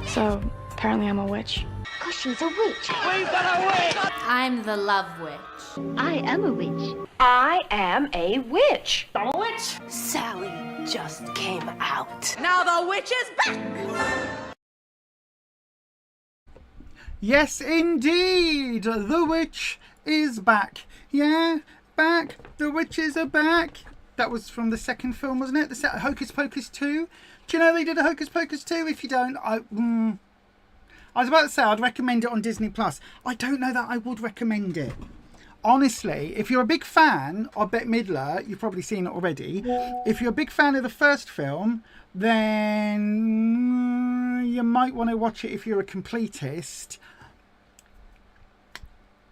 So, apparently I'm a witch. Cause she's a witch. We've got a witch! I'm the love witch. I am a witch. I am a witch. I'm a witch! Sally just came out. Now the witch is back! Yes, indeed! The witch is back. Yeah, back. The witches are back. That was from the second film, wasn't it? The Hocus Pocus 2. Do you know they did a Hocus Pocus 2? If you don't, I was about to say I'd recommend it on Disney Plus. I don't know that I would recommend it. Honestly, if you're a big fan of Bette Midler, you've probably seen it already. If you're a big fan of the first film, then you might want to watch it if you're a completist.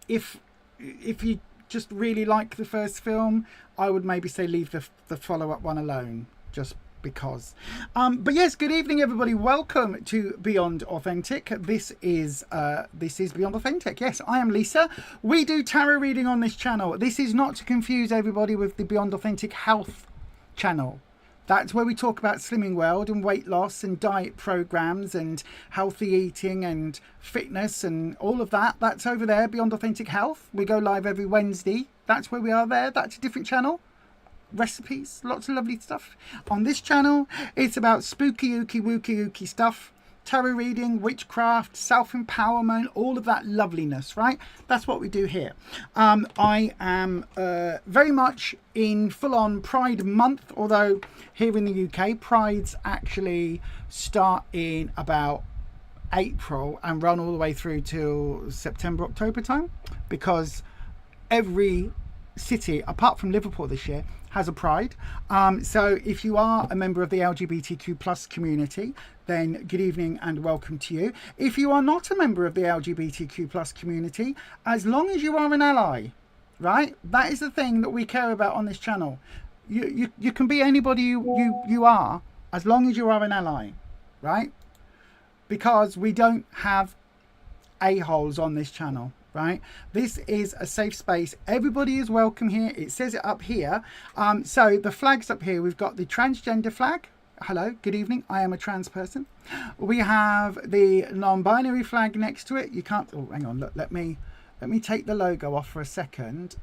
If you just really like the first film, I would maybe say leave the follow-up one alone, just because. But yes, good evening everybody, welcome to Beyond Authentic. This is Beyond Authentic. Yes, I am Lisa. We do tarot reading on this channel. This is not to confuse everybody with the Beyond Authentic Health channel. That's where we talk about Slimming World and weight loss and diet programs and healthy eating and fitness and all of that. That's over there, Beyond Authentic Health. We go live every Wednesday. That's where we are there. That's a different channel. Recipes, lots of lovely stuff. On this channel, it's about spooky, ooky, wooky, ooky stuff. Tarot reading, witchcraft, self-empowerment, all of that loveliness, right? That's what we do here. I am very much in full-on Pride month, although here in the UK, Prides actually start in about April and run all the way through till September, October time, because every city, apart from Liverpool this year, has a Pride. So if you are a member of the LGBTQ plus community, then good evening and welcome to you. If you are not a member of the LGBTQ plus community, as long as you are an ally, right? That is the thing that we care about on this channel. You can be anybody you are, as long as you are an ally, right? Because we don't have a-holes on this channel. Right, this is a safe space. Everybody is welcome here. It says it up here. So the flags up here, we've got the transgender flag. Hello, good evening, I am a trans person. We have the non-binary flag next to it. You can't, oh hang on, look, let me take the logo off for a second.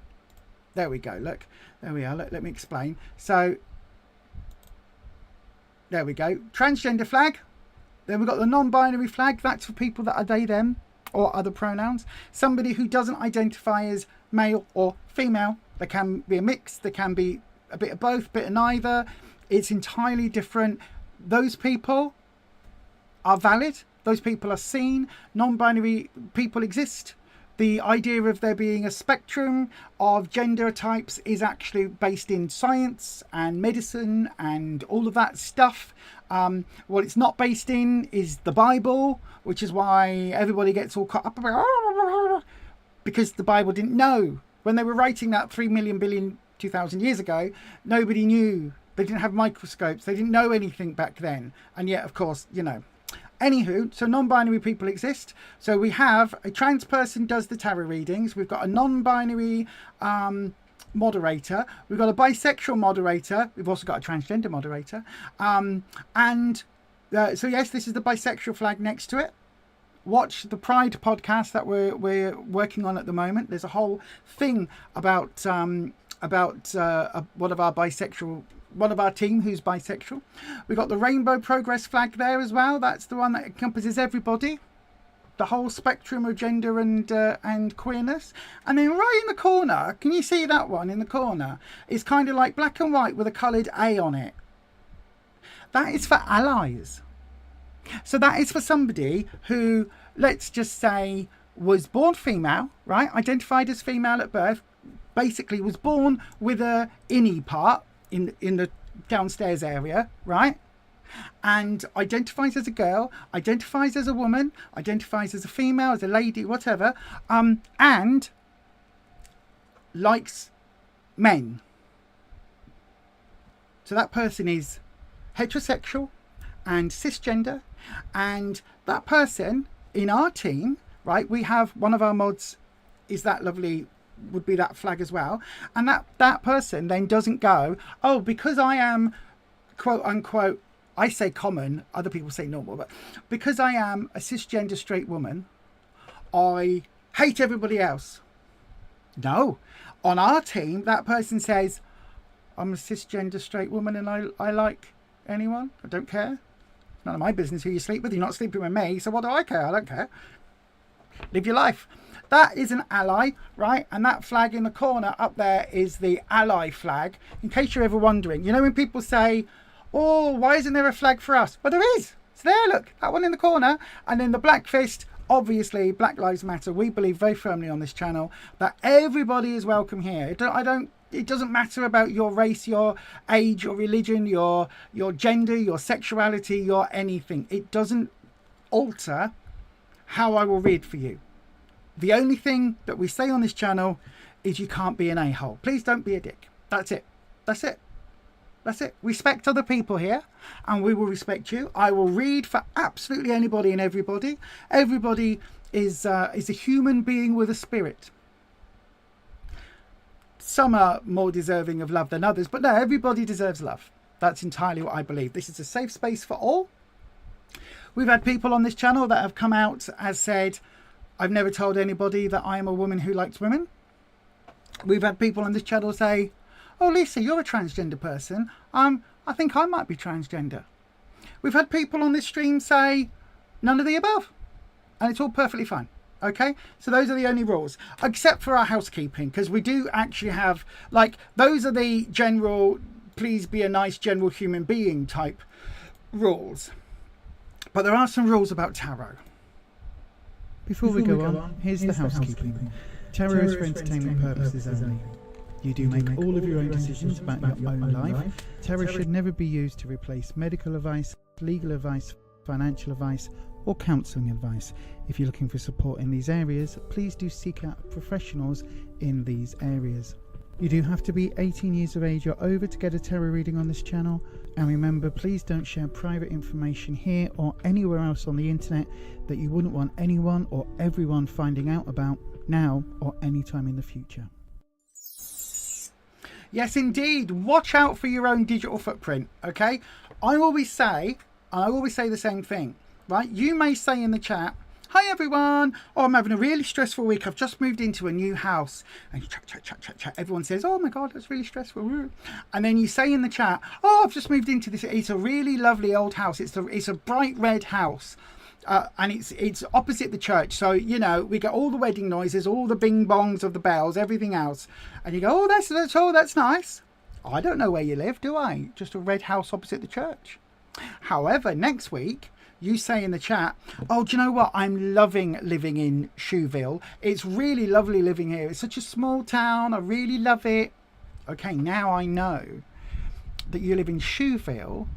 There we go, look, there we are. Let me explain. So there we go, transgender flag. Then we've got the non-binary flag. That's for people that are they, them, or other pronouns. Somebody who doesn't identify as male or female. There can be a mix, there can be a bit of both, bit of neither. It's entirely different. Those people are valid. Those people are seen. Non-binary people exist. The idea of there being a spectrum of gender types is actually based in science and medicine and all of that stuff. What it's not based in is the Bible, which is why everybody gets all caught up about, because the Bible didn't know. When they were writing that 3 million billion 2,000 years ago, nobody knew. They didn't have microscopes. They didn't know anything back then. And yet, of course, you know. Anywho, so non-binary people exist. So we have a trans person does the tarot readings. We've got a non-binary moderator. We've got a bisexual moderator. We've also got a transgender moderator. So yes, this is the bisexual flag next to it. Watch the Pride podcast that we're working on at the moment. There's a whole thing about one of our bisexual one of our team who's bisexual. We've got the Rainbow Progress flag there as well. That's the one that encompasses everybody, the whole spectrum of gender and queerness. And then right in the corner, can you see that one in the corner? It's kind of like black and white with a coloured A on it. That is for allies. So that is for somebody who, let's just say, was born female, right? Identified as female at birth, basically was born with a innie part in the downstairs area, right? And identifies as a girl, identifies as a woman, identifies as a female, as a lady, whatever, and likes men. So that person is heterosexual and cisgender, and that person in our team, right, we have one of our mods is that lovely, would be that flag as well, and that person then doesn't go, oh, because I am quote unquote, I say common, other people say normal, but because I am a cisgender straight woman, I hate everybody else. No, on our team that person says, I'm a cisgender straight woman and I like anyone, I don't care. None of my business who you sleep with. You're not sleeping with me, so what do I care? I don't care. Live your life. That is an ally, right? And that flag in the corner up there is the ally flag. In case you're ever wondering, you know when people say, oh, why isn't there a flag for us? Well, there is. It's there, look, that one in the corner. And then the black fist, obviously, Black Lives Matter. We believe very firmly on this channel that everybody is welcome here. It doesn't matter about your race, your age, your religion, your gender, your sexuality, your anything. It doesn't alter how I will read for you. The only thing that we say on this channel is you can't be an a-hole. Please don't be a dick. That's it. That's it. That's it. Respect other people here, and we will respect you. I will read for absolutely anybody and everybody. Everybody is a human being with a spirit. Some are more deserving of love than others, but no, everybody deserves love. That's entirely what I believe. This is a safe space for all. We've had people on this channel that have come out as said, I've never told anybody that I am a woman who likes women. We've had people on this channel say, oh, Lisa, you're a transgender person. I think I might be transgender. We've had people on this stream say none of the above, and it's all perfectly fine. Okay, so those are the only rules, except for our housekeeping, because we do actually have, like, those are the general, please be a nice general human being type rules. But there are some rules about tarot. Before we go on, here's the housekeeping. Tarot is for entertainment purposes only. You do make all of your own decisions about your own life. Tarot should never be used to replace medical advice, legal advice, financial advice, or counselling advice. If you're looking for support in these areas, please do seek out professionals in these areas. You do have to be 18 years of age or over to get a tarot reading on this channel. And remember, please don't share private information here or anywhere else on the internet that you wouldn't want anyone or everyone finding out about now or anytime in the future. Yes, indeed. Watch out for your own digital footprint, okay? I always say the same thing, right? You may say in the chat, hi everyone, oh, I'm having a really stressful week. I've just moved into a new house. And you chat. Everyone says, oh my God, that's really stressful. And then you say in the chat, oh, I've just moved into this. It's a really lovely old house. It's a bright red house. And it's opposite the church. So, you know, we get all the wedding noises, all the bing bongs of the bells, everything else. And you go, oh, that's nice. I don't know where you live, do I? Just a red house opposite the church. However, next week, you say in the chat, oh, do you know what? I'm loving living in Shoeville. It's really lovely living here. It's such a small town. I really love it. Okay, now I know that you live in Shoeville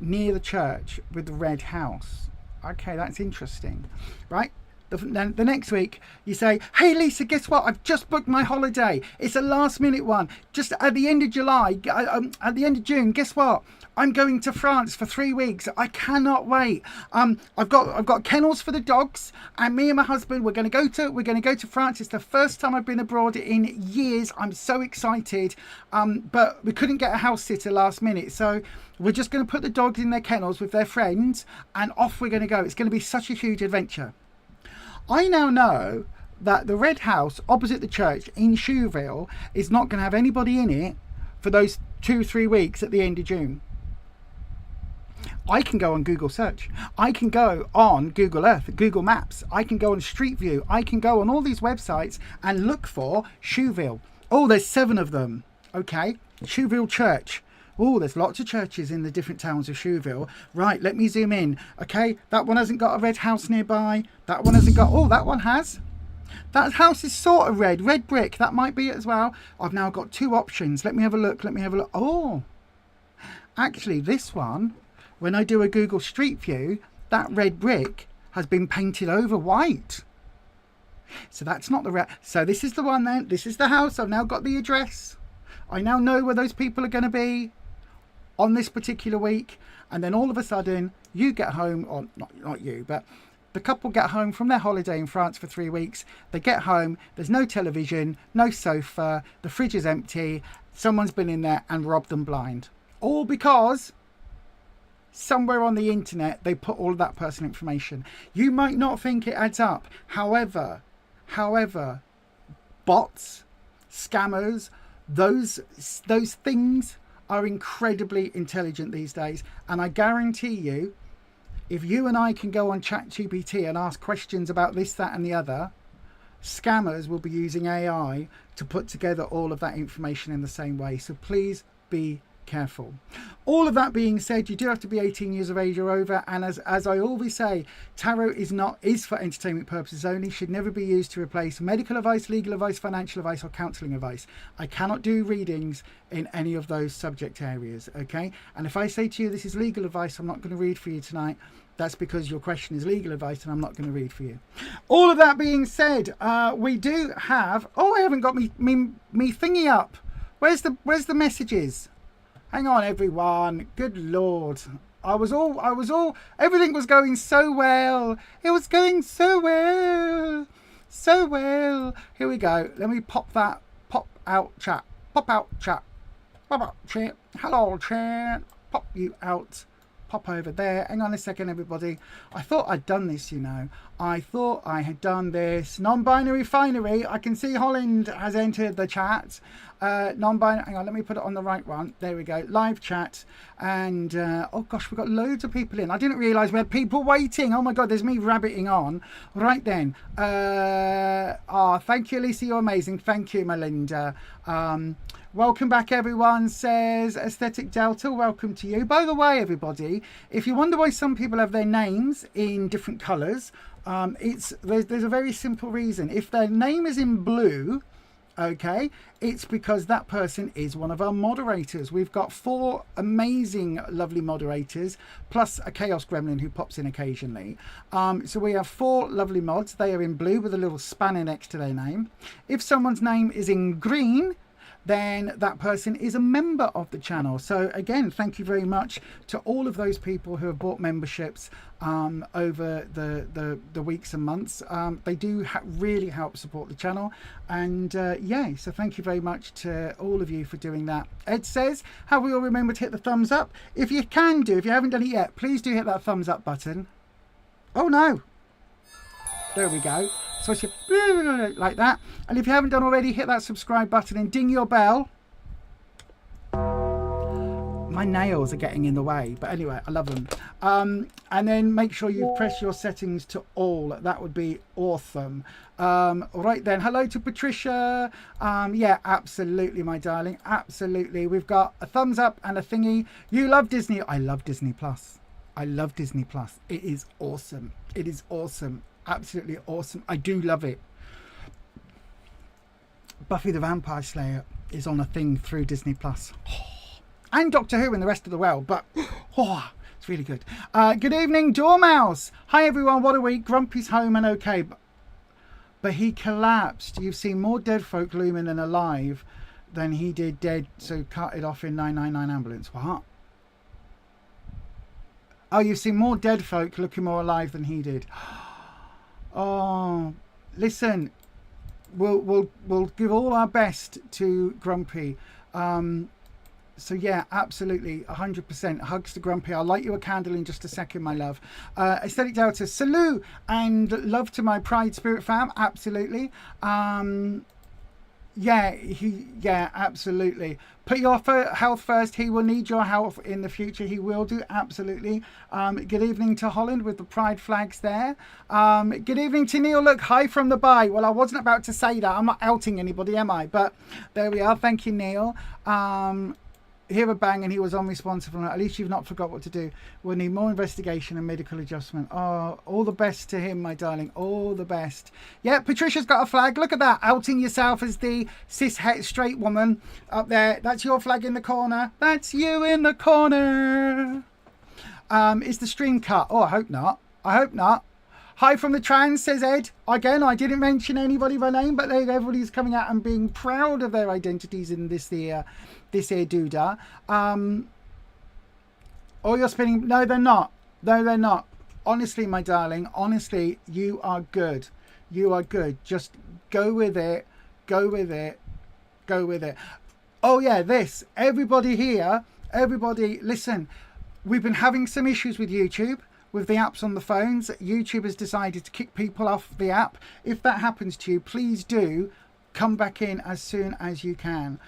near the church with the red house. Okay, that's interesting, right? The next week you say, hey Lisa, guess what? I've just booked my holiday. It's a last minute one. Just at the end of July, at the end of June, guess what? I'm going to France for 3 weeks. I cannot wait. I've got kennels for the dogs, and me and my husband we're going to go to France. It's the first time I've been abroad in years. I'm so excited. But we couldn't get a house sitter last minute, so we're just going to put the dogs in their kennels with their friends, and off we're going to go. It's going to be such a huge adventure. I now know that the red house opposite the church in Shoeville is not going to have anybody in it for those 2-3 weeks at the end of June. I can go on Google search. I can go on Google Earth, Google Maps. I can go on Street View. I can go on all these websites and look for Shoeville. Oh, there's 7 of them. Okay. Shoeville Church. Oh, there's lots of churches in the different towns of Shoeville. Right, let me zoom in. Okay, that one hasn't got a red house nearby. That one hasn't got... Oh, that one has. That house is sort of red. Red brick. That might be it as well. I've now got 2 options. Let me have a look. Let me have a look. Oh, actually, this one... When I do a Google Street View, that red brick has been painted over white. So that's not the red. So this is the one then. This is the house. I've now got the address. I now know where those people are going to be on this particular week. And then all of a sudden, you get home, or not you, but the couple get home from their holiday in France for 3 weeks. They get home. There's no television, no sofa. The fridge is empty. Someone's been in there and robbed them blind. All because... somewhere on the internet they put all of that personal information. You might not think it adds up. However, bots, scammers, those things are incredibly intelligent these days. And I guarantee you, if you and I can go on ChatGPT and ask questions about this, that and the other, scammers will be using AI to put together all of that information in the same way. So please be careful. All of that being said, you do have to be 18 years of age or over, and as I always say, tarot is for entertainment purposes only, should never be used to replace medical advice, legal advice, financial advice or counselling advice. I cannot do readings in any of those subject areas, okay? And if I say to you this is legal advice, I'm not going to read for you tonight. That's because your question is legal advice and I'm not going to read for you. All of that being said, we do have... Oh, I haven't got me thingy up. Where's the messages? Hang on, everyone. Good Lord. Everything was going so well. It was going so well. So well. Here we go. Let me pop out chat. Pop out chat. Hello, chat. Pop you out. Pop over there. Hang on a second, everybody. I thought I'd done this, you know. I thought I had done this. Non-binary finery. I can see Holland has entered the chat. Non-binary. Hang on, let me put it on the right one. There we go. Live chat. And, oh gosh, we've got loads of people in. I didn't realise we had people waiting. Oh my God, there's me rabbiting on. Right then. Thank you, Lisa. You're amazing. Thank you, Melinda. Welcome back, everyone, says Aesthetic Delta. Welcome to you. By the way, everybody, if you wonder why some people have their names in different colours, there's a very simple reason. If their name is in blue, okay, it's because that person is one of our moderators. We've got 4 amazing, lovely moderators, plus a Chaos Gremlin who pops in occasionally. So we have 4 lovely mods. They are in blue with a little spanner next to their name. If someone's name is in green, then that person is a member of the channel. So again, thank you very much to all of those people who have bought memberships over the weeks and months. They do really help support the channel, and yay, so thank you very much to all of you for doing that. Ed says, have we all remembered to hit the thumbs up? If you haven't done it yet, please do hit that thumbs up button. Oh no, there we go. So like that. And if you haven't done already, hit that subscribe button and ding your bell. My nails are getting in the way, but anyway, I love them. And then make sure you press your settings to all. That would be awesome. Right then, hello to Patricia. Yeah, absolutely, my darling, absolutely. We've got a thumbs up and a thingy. You love Disney. I love Disney Plus. I love Disney Plus. It is awesome. It is awesome. Absolutely awesome. I do love it. Buffy the Vampire Slayer is on a thing through Disney Plus. And Doctor Who and the rest of the world, but it's really good. Good evening, Dormouse. Hi everyone, what a week. Grumpy's home and okay, but he collapsed. You've seen more dead folk looming than alive than he did dead, so cut it off in 999 ambulance. What? Oh, you've seen more dead folk looking more alive than he did. Oh, listen, we'll give all our best to Grumpy. So yeah, absolutely, 100%. Hugs to Grumpy. I'll light you a candle in just a second, my love. Aesthetic Delta, salute and love to my Pride Spirit fam. Absolutely. Yeah, absolutely. Put your health first. He will need your health in the future. He will do, absolutely. Good evening to Holland with the pride flags there. Good evening to Neil. Look, hi from the bay. Well, I wasn't about to say that. I'm not outing anybody, am I? But there we are. Thank you, Neil. Hear a bang and he was unresponsive. At least you've not forgot what to do. We'll need more investigation and medical adjustment. Oh, all the best to him, my darling. All the best. Yeah, Patricia's got a flag. Look at that. Outing yourself as the cis het straight woman up there. That's your flag in the corner. That's you in the corner. Is the stream cut? Oh, I hope not. I hope not. Hi from the trans, says Ed. Again, I didn't mention anybody by name, but everybody's coming out and being proud of their identities in this here doodah. Oh, you're spinning. No, they're not. No, they're not. Honestly, my darling, honestly, you are good. You are good. Just go with it. Go with it. Go with it. Oh, yeah, this. Everybody here, everybody, listen. We've been having some issues with YouTube. With the apps on the phones, YouTube has decided to kick people off the app. If that happens to you, please do come back in as soon as you can.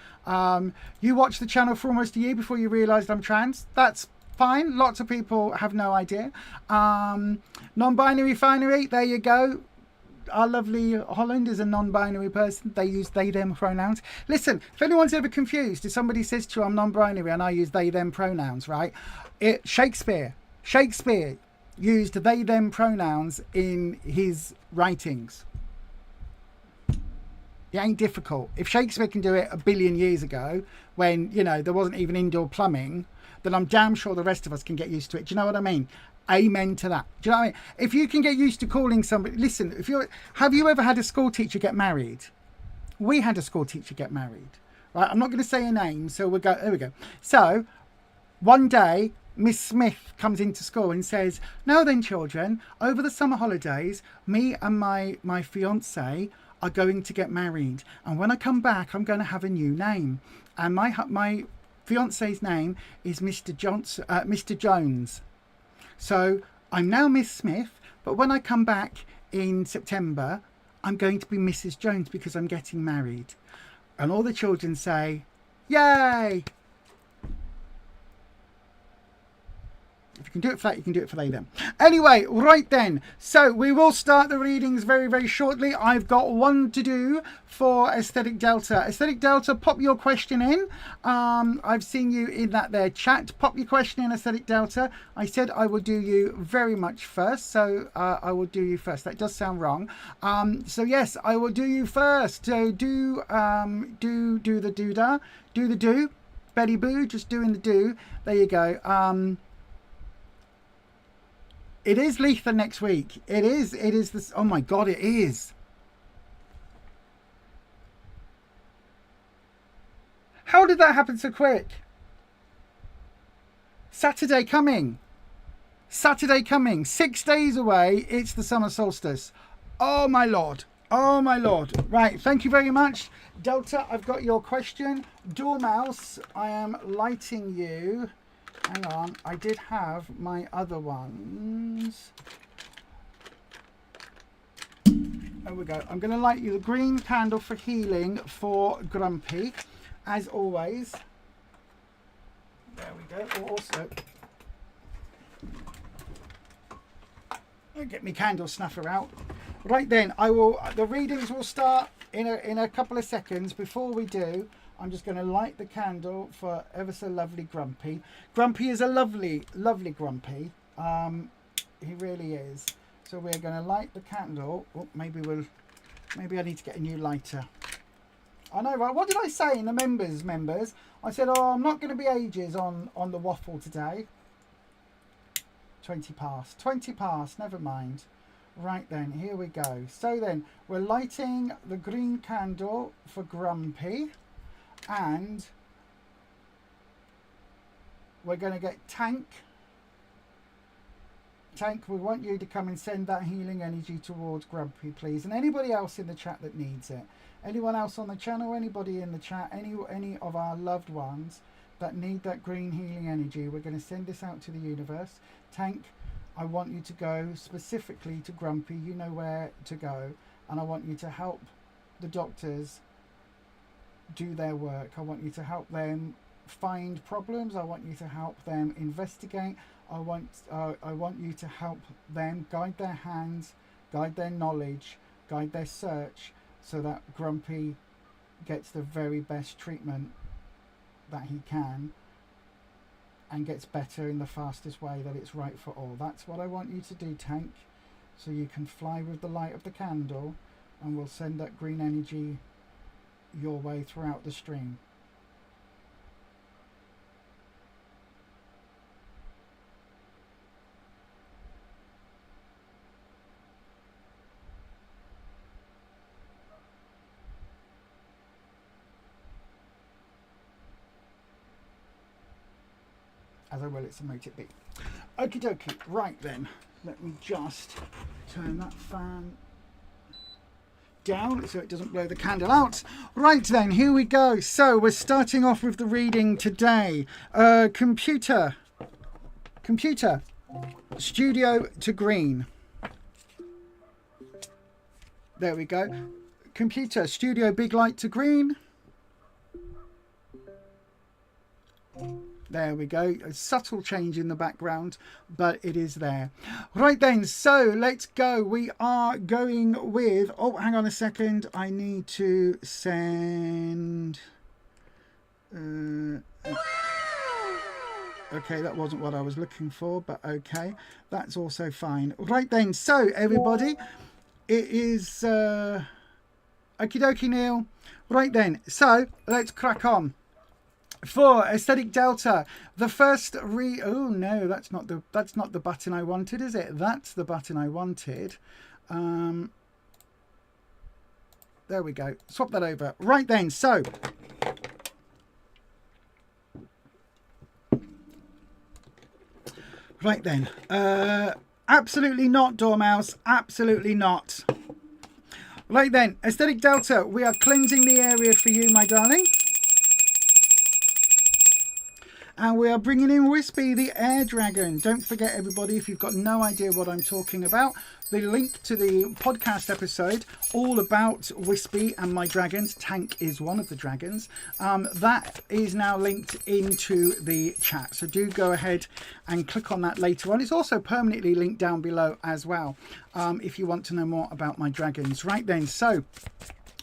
You watched the channel for almost a year before you realised I'm trans. That's fine. Lots of people have no idea. Non-binary finery, there you go. Our lovely Holland is a non-binary person. They use they, them pronouns. Listen, if anyone's ever confused, if somebody says to you, I'm non-binary and I use they, them pronouns, right? Shakespeare used they, them pronouns in his writings. It ain't difficult. If Shakespeare can do it a billion years ago, when, you know, there wasn't even indoor plumbing, then I'm damn sure the rest of us can get used to it. Do you know what I mean? Amen to that. Do you know what I mean? If you can get used to calling somebody, listen, have you ever had a school teacher get married? We had a school teacher get married, right? I'm not going to say a name, so here we go. So one day, Miss Smith comes into school and says, now then, children, over the summer holidays, me and my fiance are going to get married. And when I come back, I'm going to have a new name. And my fiance's name is Mr. Jones. So I'm now Miss Smith, but when I come back in September, I'm going to be Mrs. Jones because I'm getting married. And all the children say, yay! If you can do it for that, you can do it for they, them. Anyway, right then. So we will start the readings very, very shortly. I've got one to do for Aesthetic Delta. Aesthetic Delta, pop your question in. I've seen you in that there chat. Pop your question in, Aesthetic Delta. I said I would do you very much first. So I will do you first. That does sound wrong. So yes, I will do you first. So do the doodah. Do the do. Betty Boo, just doing the do. There you go. It is Letha next week. It is this. Oh my God, it is. How did that happen so quick? Saturday coming. 6 days away. It's the summer solstice. Oh my Lord. Oh my Lord. Right. Thank you very much. Delta, I've got your question. Dormouse, I am lighting you. Hang on, I did have my other ones. There we go. I'm going to light you the green candle for healing for Grumpy, as always. There we go. Also, I'll get my candle snuffer out. Right then, the readings will start in a couple of seconds. Before we do, I'm just going to light the candle for ever so lovely Grumpy. Grumpy is a lovely, lovely Grumpy. He really is. So we're going to light the candle. Oh, maybe I need to get a new lighter. I know, right? What did I say in the members? I said, oh, I'm not going to be ages on the waffle today. 20 past, never mind. Right then, here we go. So then, we're lighting the green candle for Grumpy. And we're going to get Tank. Tank, we want you to come and send that healing energy towards Grumpy, please. And anybody else in the chat that needs it. Anyone else on the channel, anybody in the chat, any of our loved ones that need that green healing energy, we're going to send this out to the universe. Tank, I want you to go specifically to Grumpy. You know where to go. And I want you to help the doctors do their work. I want you to help them find problems. I want you to help them investigate. I want you to help them guide their hands, guide their knowledge, guide their search, so that Grumpy gets the very best treatment that he can and gets better in the fastest way that it's right for all. That's what I want you to do, Tank, so you can fly with the light of the candle, and we'll send that green energy your way throughout the stream. As I will it be. Okie dokie. Right then, let me just turn that fan down so it doesn't blow the candle out. Right then, here we go. So we're starting off with the reading today. Computer, studio to green. There we go. Computer, studio, big light to green. There we go. A subtle change in the background, but it is there. Right then, so let's go. We are going with... Oh, hang on a second. I need to send... Okay, that wasn't what I was looking for, but okay. That's also fine. Right then, so everybody, it is... Okie dokie, Neil. Right then, so let's crack on. For Aesthetic Delta, the first oh no, that's not the button I wanted, is it? That's the button I wanted. There we go. Swap that over. Right then, so right then. Absolutely not, Dormouse. Absolutely not. Right then, Aesthetic Delta, we are cleansing the area for you, my darling. And we are bringing in Wispy, the air dragon. Don't forget, everybody, if you've got no idea what I'm talking about, the link to the podcast episode all about Wispy and my dragons, Tank is one of the dragons, that is now linked into the chat. So do go ahead and click on that later on. It's also permanently linked down below as well, if you want to know more about my dragons. Right then, so...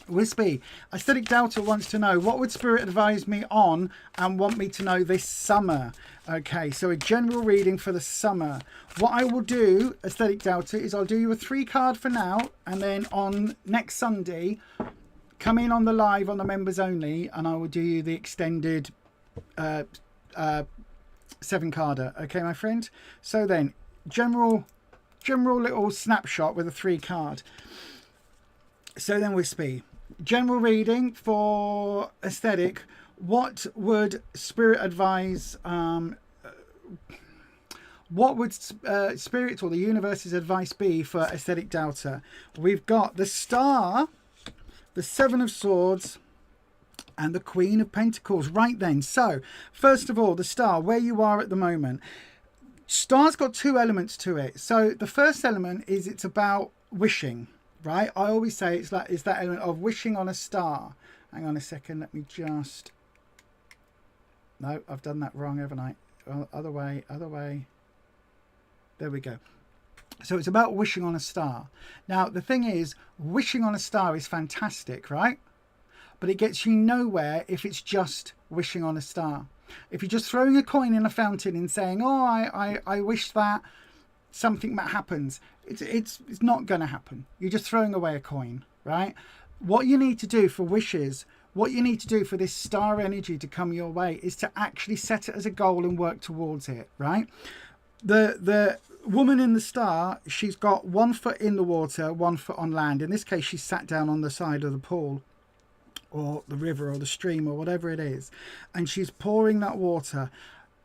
Wispy, Aesthetic Delta wants to know, what would Spirit advise me on and want me to know this summer? Okay, so a general reading for the summer. What I will do, Aesthetic Delta, is I'll do you a 3-card for now, and then on next Sunday, come in on the live on the members only, and I will do you the extended 7-carder. Okay, my friend? So then, general little snapshot with a 3-card. So then, Wispy. General reading for Aesthetic. What would Spirit advise? What would Spirit or the universe's advice be for Aesthetic Delta? We've got the Star, the 7 of Swords, and the Queen of Pentacles. Right then. So, first of all, the Star, where you are at the moment. Star's got 2 elements to it. So, the first element is it's about wishing. Right, I always say it's that element of wishing on a star. Hang on a second, let me just... No, I've done that wrong, haven't I? Other way. There we go. So it's about wishing on a star. Now, the thing is, wishing on a star is fantastic, right? But it gets you nowhere if it's just wishing on a star. If you're just throwing a coin in a fountain and saying, oh, I wish that something that happens, it's not going to happen. You're just throwing away a coin, right? What you need to do for wishes, what you need to do for this star energy to come your way, is to actually set it as a goal and work towards it, right? The woman in the star, she's got 1 foot in the water, 1 foot on land. In this case, she's sat down on the side of the pool or the river or the stream or whatever it is, and she's pouring that water.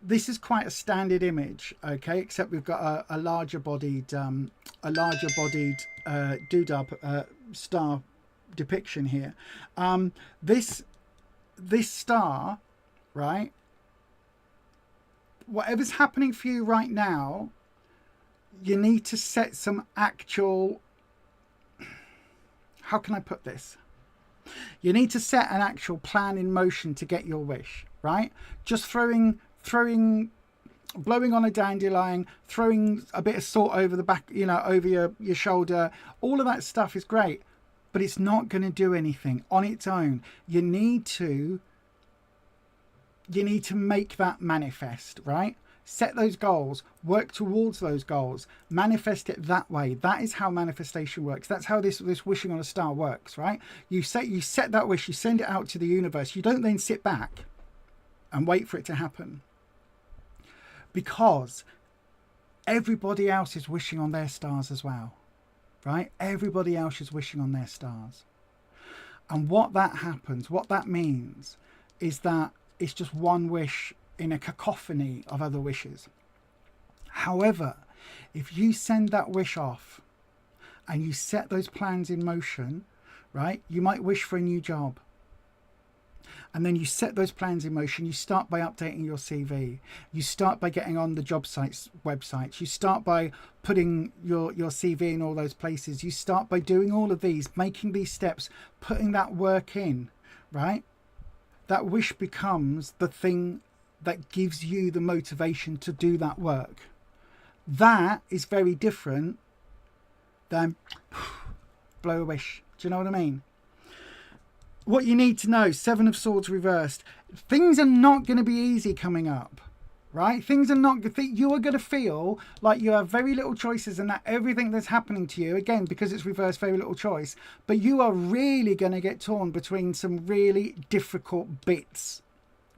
This is quite a standard image, okay, except we've got a larger bodied doodad star depiction here. This star, right, whatever's happening for you right now, you need to set some actual, how can I put this? You need to set an actual plan in motion to get your wish, right? Just blowing on a dandelion, throwing a bit of salt over the back, over your shoulder, all of that stuff is great, but it's not going to do anything on its own. You need to make that manifest, right? Set those goals, work towards those goals, manifest it that way. That is how manifestation works. That's how this wishing on a star works, right? You set that wish, you send it out to the universe. You don't then sit back and wait for it to happen, because everybody else is wishing on their stars as well, right? Everybody else is wishing on their stars. And what that means is that it's just one wish in a cacophony of other wishes. However, if you send that wish off and you set those plans in motion, right? You might wish for a new job. And then you set those plans in motion. You start by updating your CV. You start by getting on the job sites, websites. You start by putting your CV in all those places. You start by doing all of these, making these steps, putting that work in, right? That wish becomes the thing that gives you the motivation to do that work. That is very different than blow a wish. Do you know what I mean? What you need to know, Seven of Swords reversed. Things are not going to be easy coming up, right? Things are not, you are going to feel like you have very little choices, and that everything that's happening to you, again, because it's reversed, very little choice, but you are really going to get torn between some really difficult bits,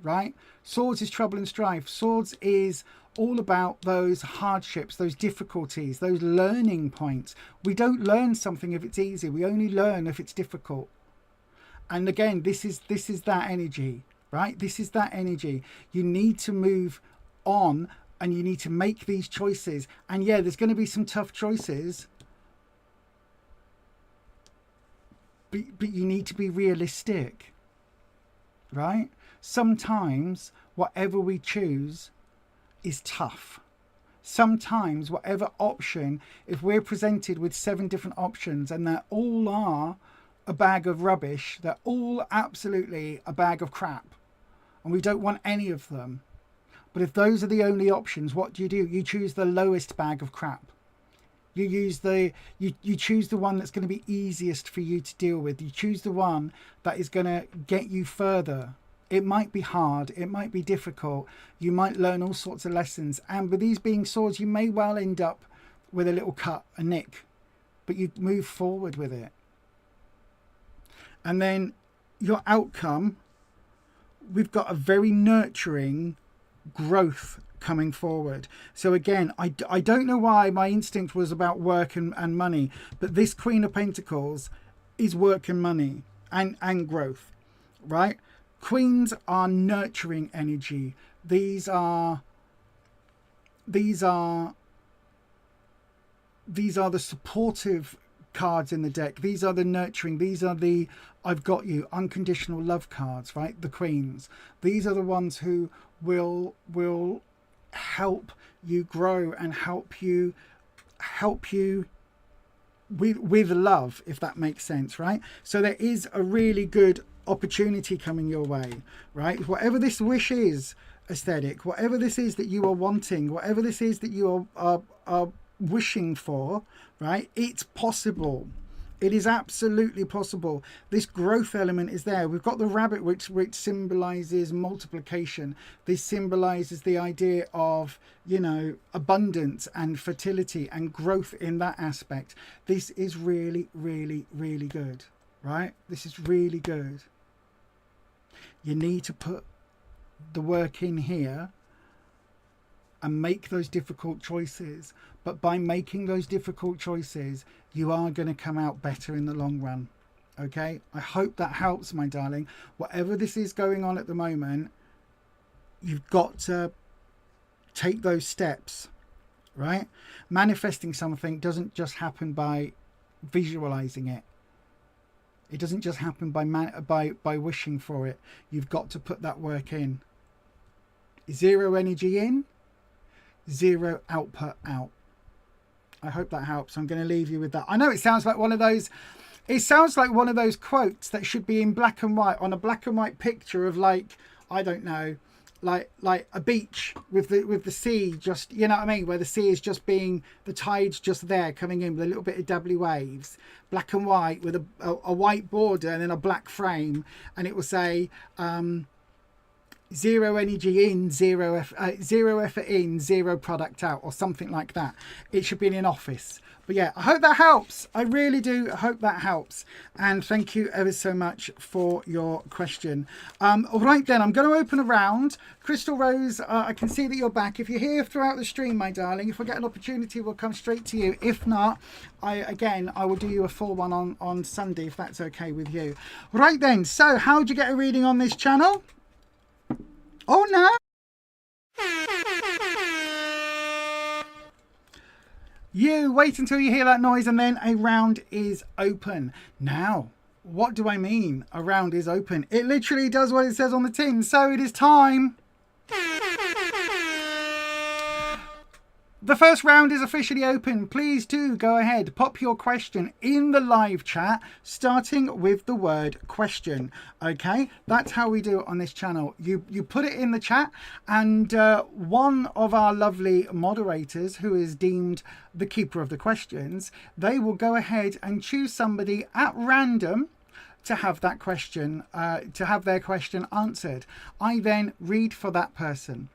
right? Swords is trouble and strife. Swords is all about those hardships, those difficulties, those learning points. We don't learn something if it's easy. We only learn if it's difficult. And again, this is that energy, right? This is that energy. You need to move on and you need to make these choices. And yeah, there's going to be some tough choices, but you need to be realistic, right? Sometimes whatever we choose is tough. Sometimes whatever option, if we're presented with 7 different options and they all are a bag of rubbish, they're all absolutely a bag of crap, and we don't want any of them. But if those are the only options, what do? You choose the lowest bag of crap. You choose the one that's going to be easiest for you to deal with. You choose the one that is going to get you further. It might be hard, it might be difficult, you might learn all sorts of lessons, and with these being swords, you may well end up with a little cut, a nick, but you move forward with it. And then your outcome, we've got a very nurturing growth coming forward. So again, I don't know why my instinct was about work and money, but this Queen of Pentacles is work and money and growth, right? Queens are nurturing energy. These are the supportive cards in the deck. These are the nurturing. These are the I've got you, unconditional love cards, right? The Queens. These are the ones who will help you grow and help you with love, if that makes sense, right? So there is a really good opportunity coming your way, right? Whatever this wish is, aesthetic, whatever this is that you are wanting, whatever this is that you are wishing for, right? It's possible. It is absolutely possible. This growth element is there. We've got the rabbit, which symbolizes multiplication. This symbolizes the idea of, abundance and fertility and growth in that aspect. This is really, really, really good, right? This is really good. You need to put the work in here and make those difficult choices. But by making those difficult choices, you are going to come out better in the long run. Okay? I hope that helps, my darling. Whatever this is going on at the moment, you've got to take those steps, right? Manifesting something doesn't just happen by visualizing it. It doesn't just happen by wishing for it. You've got to put that work in. 0 energy in, 0 output out. I hope that helps. I'm going to leave you with that. I know it sounds like one of those It sounds like one of those quotes that should be in black and white on a black and white picture of, like, I don't know, like a beach with the sea, just, you know what I mean, where the sea is just being, the tide's just there coming in with a little bit of doubly waves, black and white with a white border and then a black frame, and it will say zero energy in, zero effort in, zero product out, or something like that. It should be in an office. But yeah, I hope that helps. I really do hope that helps. And thank you ever so much for your question. All right then, I'm going to open a round. Crystal Rose, I can see that you're back. If you're here throughout the stream, my darling, if we get an opportunity, we'll come straight to you. If not, I will do you a full one on Sunday, if that's okay with you. Right then, so how'd you get a reading on this channel? Oh no! You wait until you hear that noise and then a round is open. Now, what do I mean? A round is open. It literally does what it says on the tin. So it is time. The first round is officially open. Please do go ahead, pop your question in the live chat, starting with the word question. Okay, that's how we do it on this channel. You put it in the chat, and one of our lovely moderators, who is deemed the keeper of the questions, they will go ahead and choose somebody at random to have that question, to have their question answered. I then read for that person.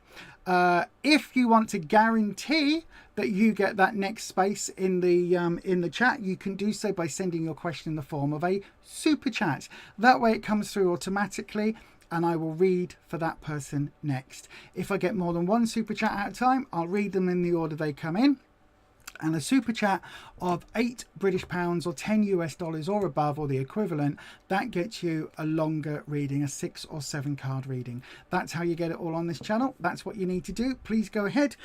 If you want to guarantee that you get that next space in the chat, you can do so by sending your question in the form of a super chat. That way it comes through automatically and I will read for that person next. If I get more than one super chat at a time, I'll read them in the order they come in. And a super chat of £8 or $10 or above, or the equivalent, that gets you a longer reading, a 6 or 7 card reading. That's how you get it all on this channel. That's what you need to do. Please go ahead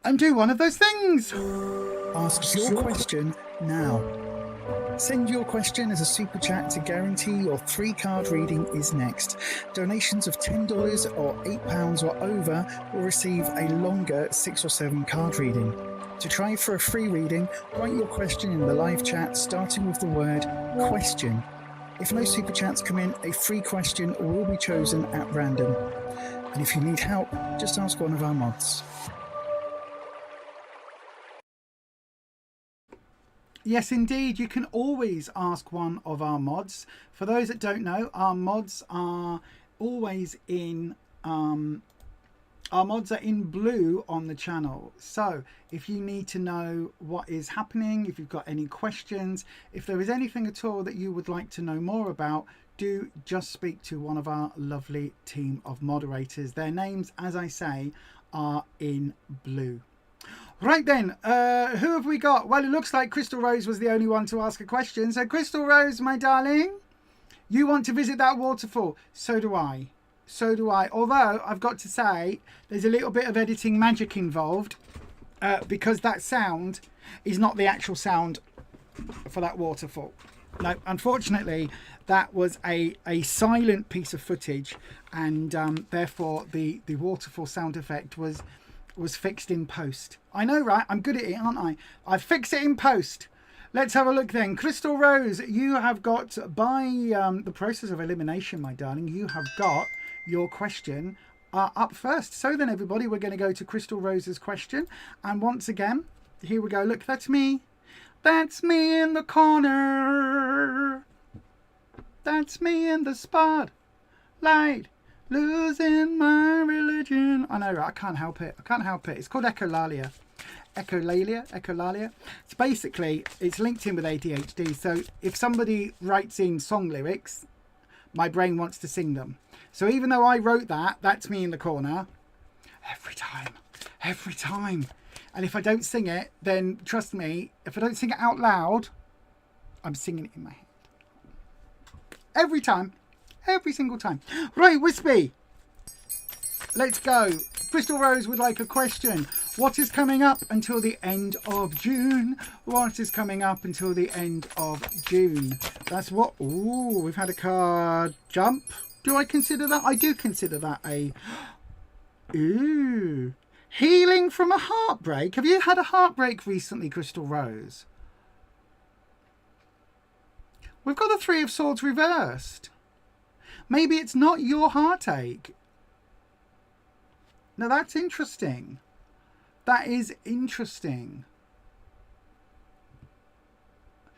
and do one of those things. Ask your question now. Send your question as a super chat to guarantee your 3-card reading is next. Donations of $10 or £8 or over will receive a longer 6 or 7 card reading. To try for a free reading, write your question in the live chat, starting with the word question. If no super chats come in, a free question will be chosen at random. And if you need help, just ask one of our mods. Yes, indeed. You can always ask one of our mods. For those that don't know, our mods are always in our mods are in blue on the channel. So if you need to know what is happening, if you've got any questions, if there is anything at all that you would like to know more about, do just speak to one of our lovely team of moderators. Their names, as I say, are in blue. Right then, who have we got? Well, it looks like Crystal Rose was the only one to ask a question. So Crystal Rose, my darling, you want to visit that waterfall. So do I. So do I. Although I've got to say, there's a little bit of editing magic involved, because that sound is not the actual sound for that waterfall. No, unfortunately, that was a silent piece of footage, and therefore the waterfall sound effect was fixed in post. I know, right? I'm good at it, aren't I? I fix it in post. Let's have a look then. Crystal Rose, you have got, by the process of elimination, my darling, you have got your question up first. So then, everybody, we're going to go to Crystal Rose's question. And once again, here we go. Look, that's me. That's me in the corner. That's me in the spotlight. Losing my religion. I know, right? I can't help it. I can't help it. It's called echolalia. Echolalia. It's basically, it's linked in with ADHD. So if somebody writes in song lyrics, my brain wants to sing them. So even though I wrote that, that's me in the corner. Every time. And if I don't sing it, then trust me, if I don't sing it out loud, I'm singing it in my head. Every time. Every single time. Right, Wispy. Let's go. Crystal Rose would like a question. What is coming up until the end of June? What is coming up until the end of June? That's what... Ooh, we've had a card jump. Do I consider that? I do consider that a... Ooh. Healing from a heartbreak. Have you had a heartbreak recently, Crystal Rose? We've got the Three of Swords reversed. Maybe it's not your heartache. Now that's interesting. That is interesting.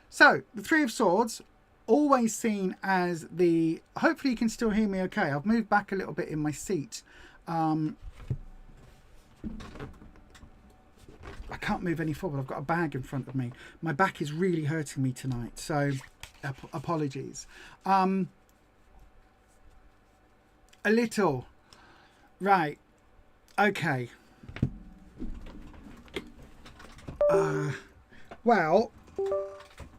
So, the Three of Swords, always seen as the... Hopefully you can still hear me okay. I've moved back a little bit in my seat. I can't move any forward. I've got a bag in front of me. My back is really hurting me tonight, so apologies. A little. Right. Okay. Well,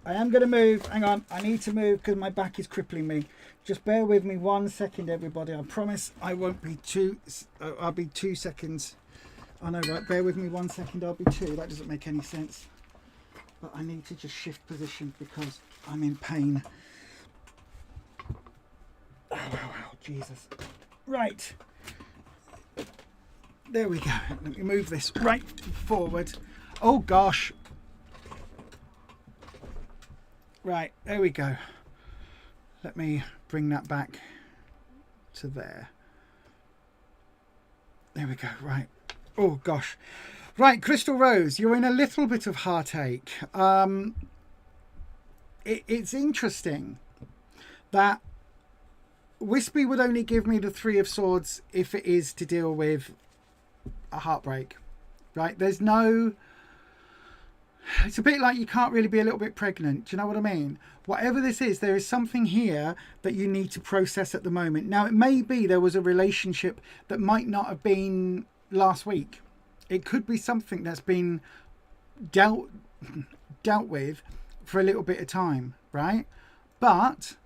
I am going to move. Hang on. I need to move because my back is crippling me. Just bear with me 1 second, everybody. I promise I won't be two. I'll be 2 seconds. I know, right? Bear with me 1 second. I'll be 2. That doesn't make any sense. But I need to just shift position because I'm in pain. Oh, Jesus. Right. There we go. Let me move this right forward. Oh, gosh. Right. There we go. Let me bring that back to there. There we go. Right. Oh, gosh. Right, Crystal Rose, you're in a little bit of heartache. It's interesting that Wispy would only give me the Three of Swords if it is to deal with a heartbreak, right? There's no... It's a bit like you can't really be a little bit pregnant. Do you know what I mean? Whatever this is, there is something here that you need to process at the moment. Now, it may be there was a relationship that might not have been last week. It could be something that's been dealt with for a little bit of time, right? But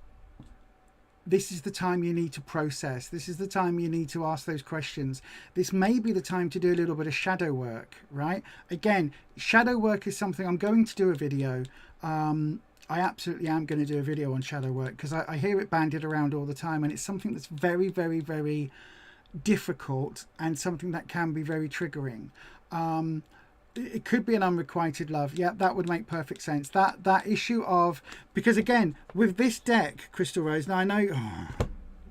this is the time you need to process. This is the time you need to ask those questions. This may be the time to do a little bit of shadow work, right? Again, shadow work is something I'm going to do a video. I absolutely am going to do a video on shadow work because I hear it bandied around all the time, and it's something that's very, very, very difficult and something that can be very triggering. It could be an unrequited love. Yeah, that would make perfect sense. That issue of, because again, with this deck, Crystal Rose, now I know,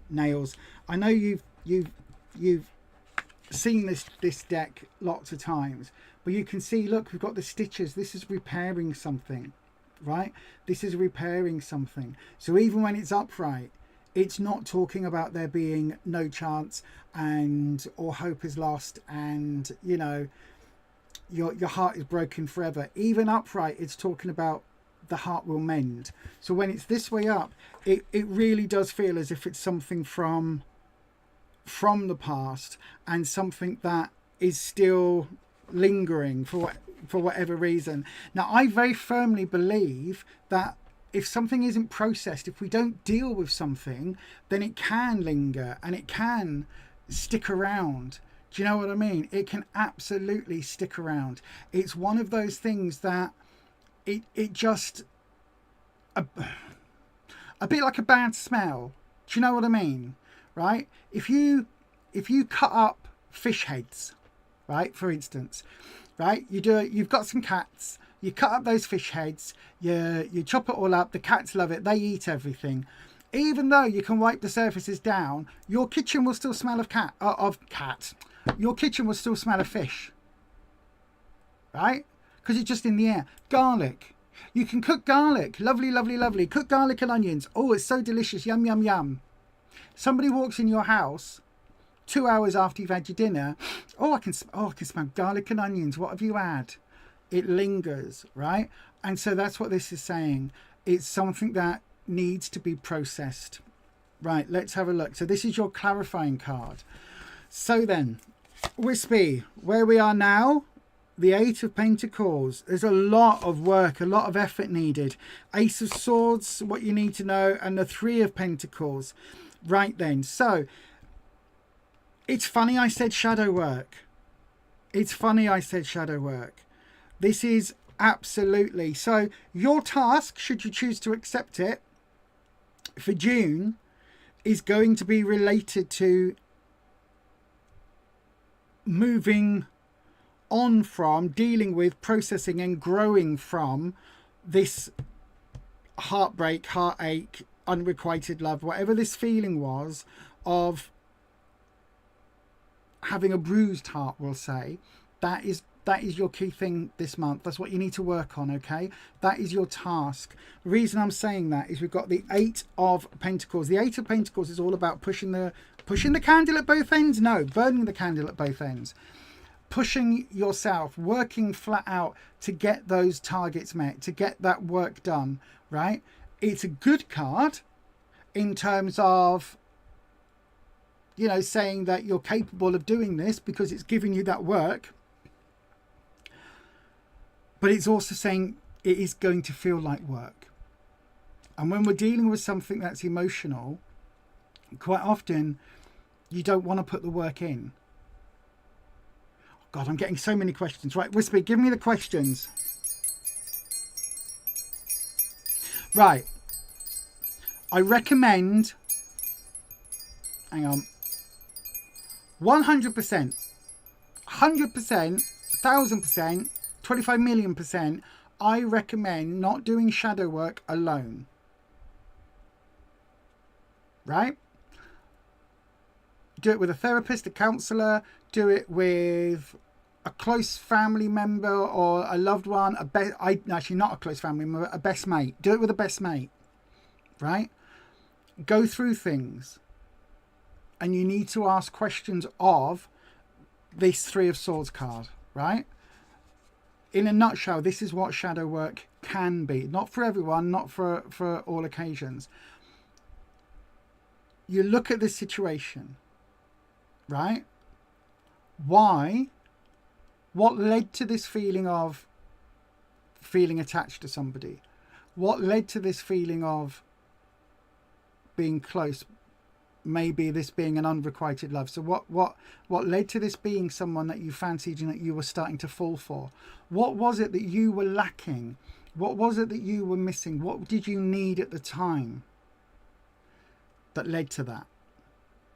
nails. I know you've seen this deck lots of times, but you can see, look, we've got the stitches. This is repairing something, right? This is repairing something. So even when it's upright, it's not talking about there being no chance and or hope is lost and, you know, your heart is broken forever. Even upright, it's talking about the heart will mend. So when it's this way up, it really does feel as if it's something from the past and something that is still lingering for whatever reason. Now, I very firmly believe that if something isn't processed, if we don't deal with something, then it can linger and it can stick around. Do you know what I mean? It can absolutely stick around. It's one of those things that it just a bit like a bad smell. Do you know what I mean? Right? If you cut up fish heads, right, for instance, right, you've got some cats. You cut up those fish heads, you chop it all up, the cats love it, they eat everything. Even though you can wipe the surfaces down, your kitchen will still smell of cat. Your kitchen will still smell of fish. Right? Because it's just in the air. Garlic. You can cook garlic. Lovely, lovely, lovely. Cook garlic and onions. Oh, it's so delicious. Yum, yum, yum. Somebody walks in your house 2 hours after you've had your dinner. I can smell garlic and onions. What have you had? It lingers, right? And so that's what this is saying. It's something that needs to be processed. Right, let's have a look. So this is your clarifying card. So then, Wispy, where we are now, the Eight of Pentacles. There's a lot of work, a lot of effort needed. Ace of Swords, what you need to know, and the Three of Pentacles. Right then, so it's funny I said shadow work. It's funny I said shadow work. This is absolutely... So your task, should you choose to accept it, for June, is going to be related to moving on from, dealing with, processing and growing from this heartbreak, heartache, unrequited love, whatever this feeling was of having a bruised heart, we'll say, that is your key thing this month. That's what you need to work on, okay? That is your task. The reason I'm saying that is we've got the 8 of Pentacles. The 8 of Pentacles is all about pushing the candle at both ends. No, burning the candle at both ends. Pushing yourself, working flat out to get those targets met, to get that work done, right? It's a good card in terms of, you know, saying that you're capable of doing this because it's giving you that work. But it's also saying it is going to feel like work. And when we're dealing with something that's emotional, quite often you don't want to put the work in. God, I'm getting so many questions. Right, Whisper, give me the questions. Right. I recommend, hang on, 100%, 100%, 1000%, 25 million %, I recommend not doing shadow work alone. Right? Do it with a therapist, a counsellor, do it with a close family member or a loved one, actually not a close family member, a best mate. Do it with a best mate. Right? Go through things. And you need to ask questions of this 3 of Swords card, right? In a nutshell, this is what shadow work can be. Not for everyone, not for all occasions. You look at this situation, right? Why? What led to this feeling of feeling attached to somebody? What led to this feeling of being close? Maybe this being an unrequited love. So what led to this being someone that you fancied and that you were starting to fall for? What was it that you were lacking? What was it that you were missing? What did you need at the time that led to that?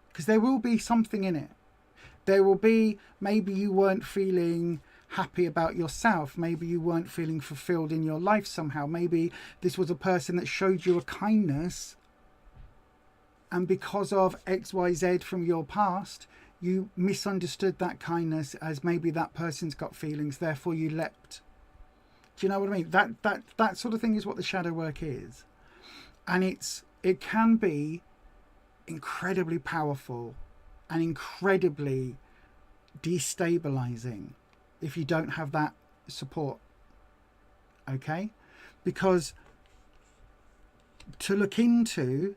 Because there will be something in it. There will be, maybe you weren't feeling happy about yourself. Maybe you weren't feeling fulfilled in your life somehow. Maybe this was a person that showed you a kindness, and because of XYZ from your past, you misunderstood that kindness as maybe that person's got feelings, therefore you leapt. Do you know what I mean? That sort of thing is what the shadow work is. And it can be incredibly powerful and incredibly destabilizing if you don't have that support. Okay? Because to look into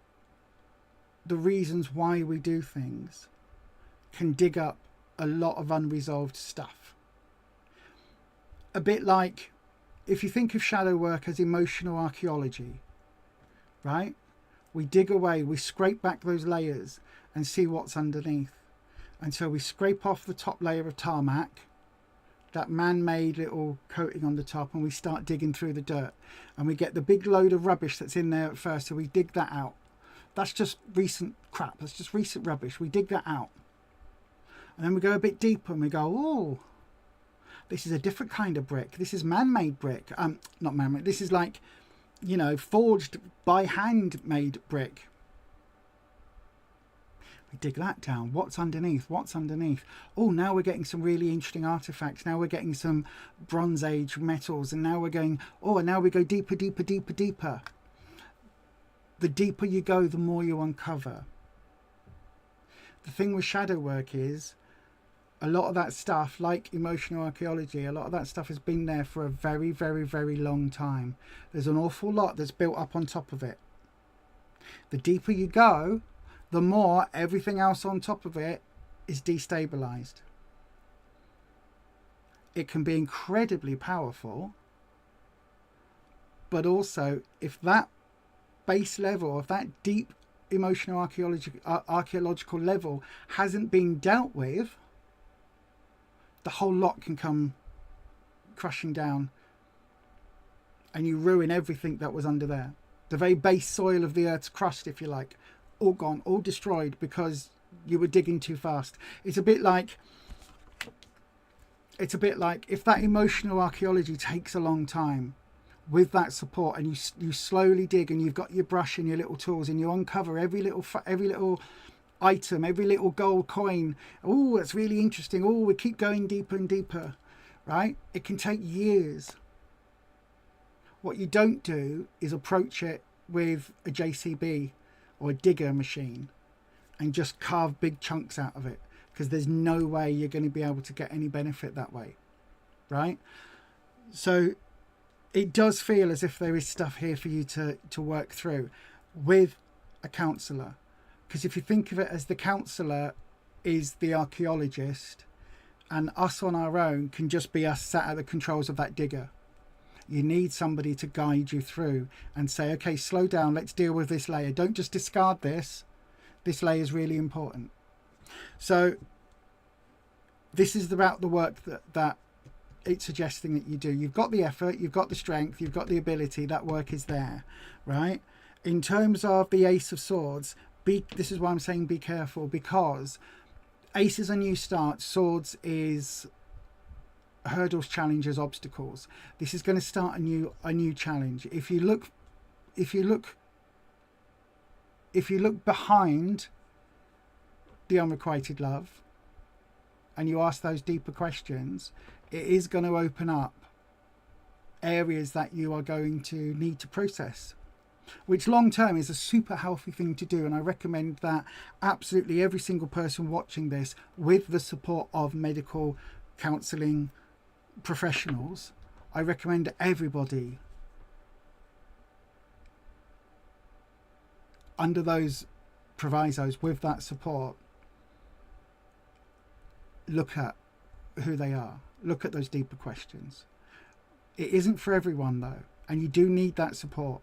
the reasons why we do things can dig up a lot of unresolved stuff. A bit like if you think of shadow work as emotional archaeology, right? We dig away, we scrape back those layers and see what's underneath. And so we scrape off the top layer of tarmac, that man-made little coating on the top, and we start digging through the dirt. And we get the big load of rubbish that's in there at first, so we dig that out. That's just recent crap. That's just recent rubbish. We dig that out. And then we go a bit deeper and we go, oh, this is a different kind of brick. This is man-made brick. Not man-made. This is like, you know, forged by hand-made brick. We dig that down. What's underneath? What's underneath? Oh, now we're getting some really interesting artifacts. Now we're getting some Bronze Age metals. And now we're going, oh, and now we go deeper, deeper, deeper, deeper. The deeper you go, the more you uncover. The thing with shadow work is a lot of that stuff, like emotional archaeology, a lot of that stuff has been there for a very, very, very long time. There's an awful lot that's built up on top of it. The deeper you go, the more everything else on top of it is destabilized. It can be incredibly powerful, but also if that base level of that deep emotional archaeological level hasn't been dealt with, the whole lot can come crushing down and you ruin everything that was under there. The very base soil of the earth's crust, if you like, all gone, all destroyed because you were digging too fast. It's a bit like if that emotional archaeology takes a long time, with that support, and you slowly dig, and you've got your brush and your little tools, and you uncover every little item, every little gold coin. Oh, that's really interesting. Oh, we keep going deeper and deeper, right? It can take years. What you don't do is approach it with a JCB or a digger machine and just carve big chunks out of it, because there's no way you're going to be able to get any benefit that way, right? So it does feel as if there is stuff here for you to work through with a counsellor, because if you think of it as the counsellor is the archaeologist, and us on our own can just be us sat at the controls of that digger. You need somebody to guide you through and say, okay, slow down, let's deal with this layer. Don't just discard this. This layer is really important. So this is about the work that it's suggesting that you do. You've got the effort, you've got the strength, you've got the ability. That work is there, right? In terms of the Ace of Swords, this is why I'm saying be careful, because Ace is a new start. Swords is hurdles, challenges, obstacles. This is going to start a new challenge. If you look behind the unrequited love and you ask those deeper questions, it is going to open up areas that you are going to need to process, which long term is a super healthy thing to do. And I recommend that absolutely every single person watching this, with the support of medical counselling professionals, I recommend everybody under those provisos, with that support, look at who they are, look at those deeper questions. It isn't for everyone though, and you do need that support.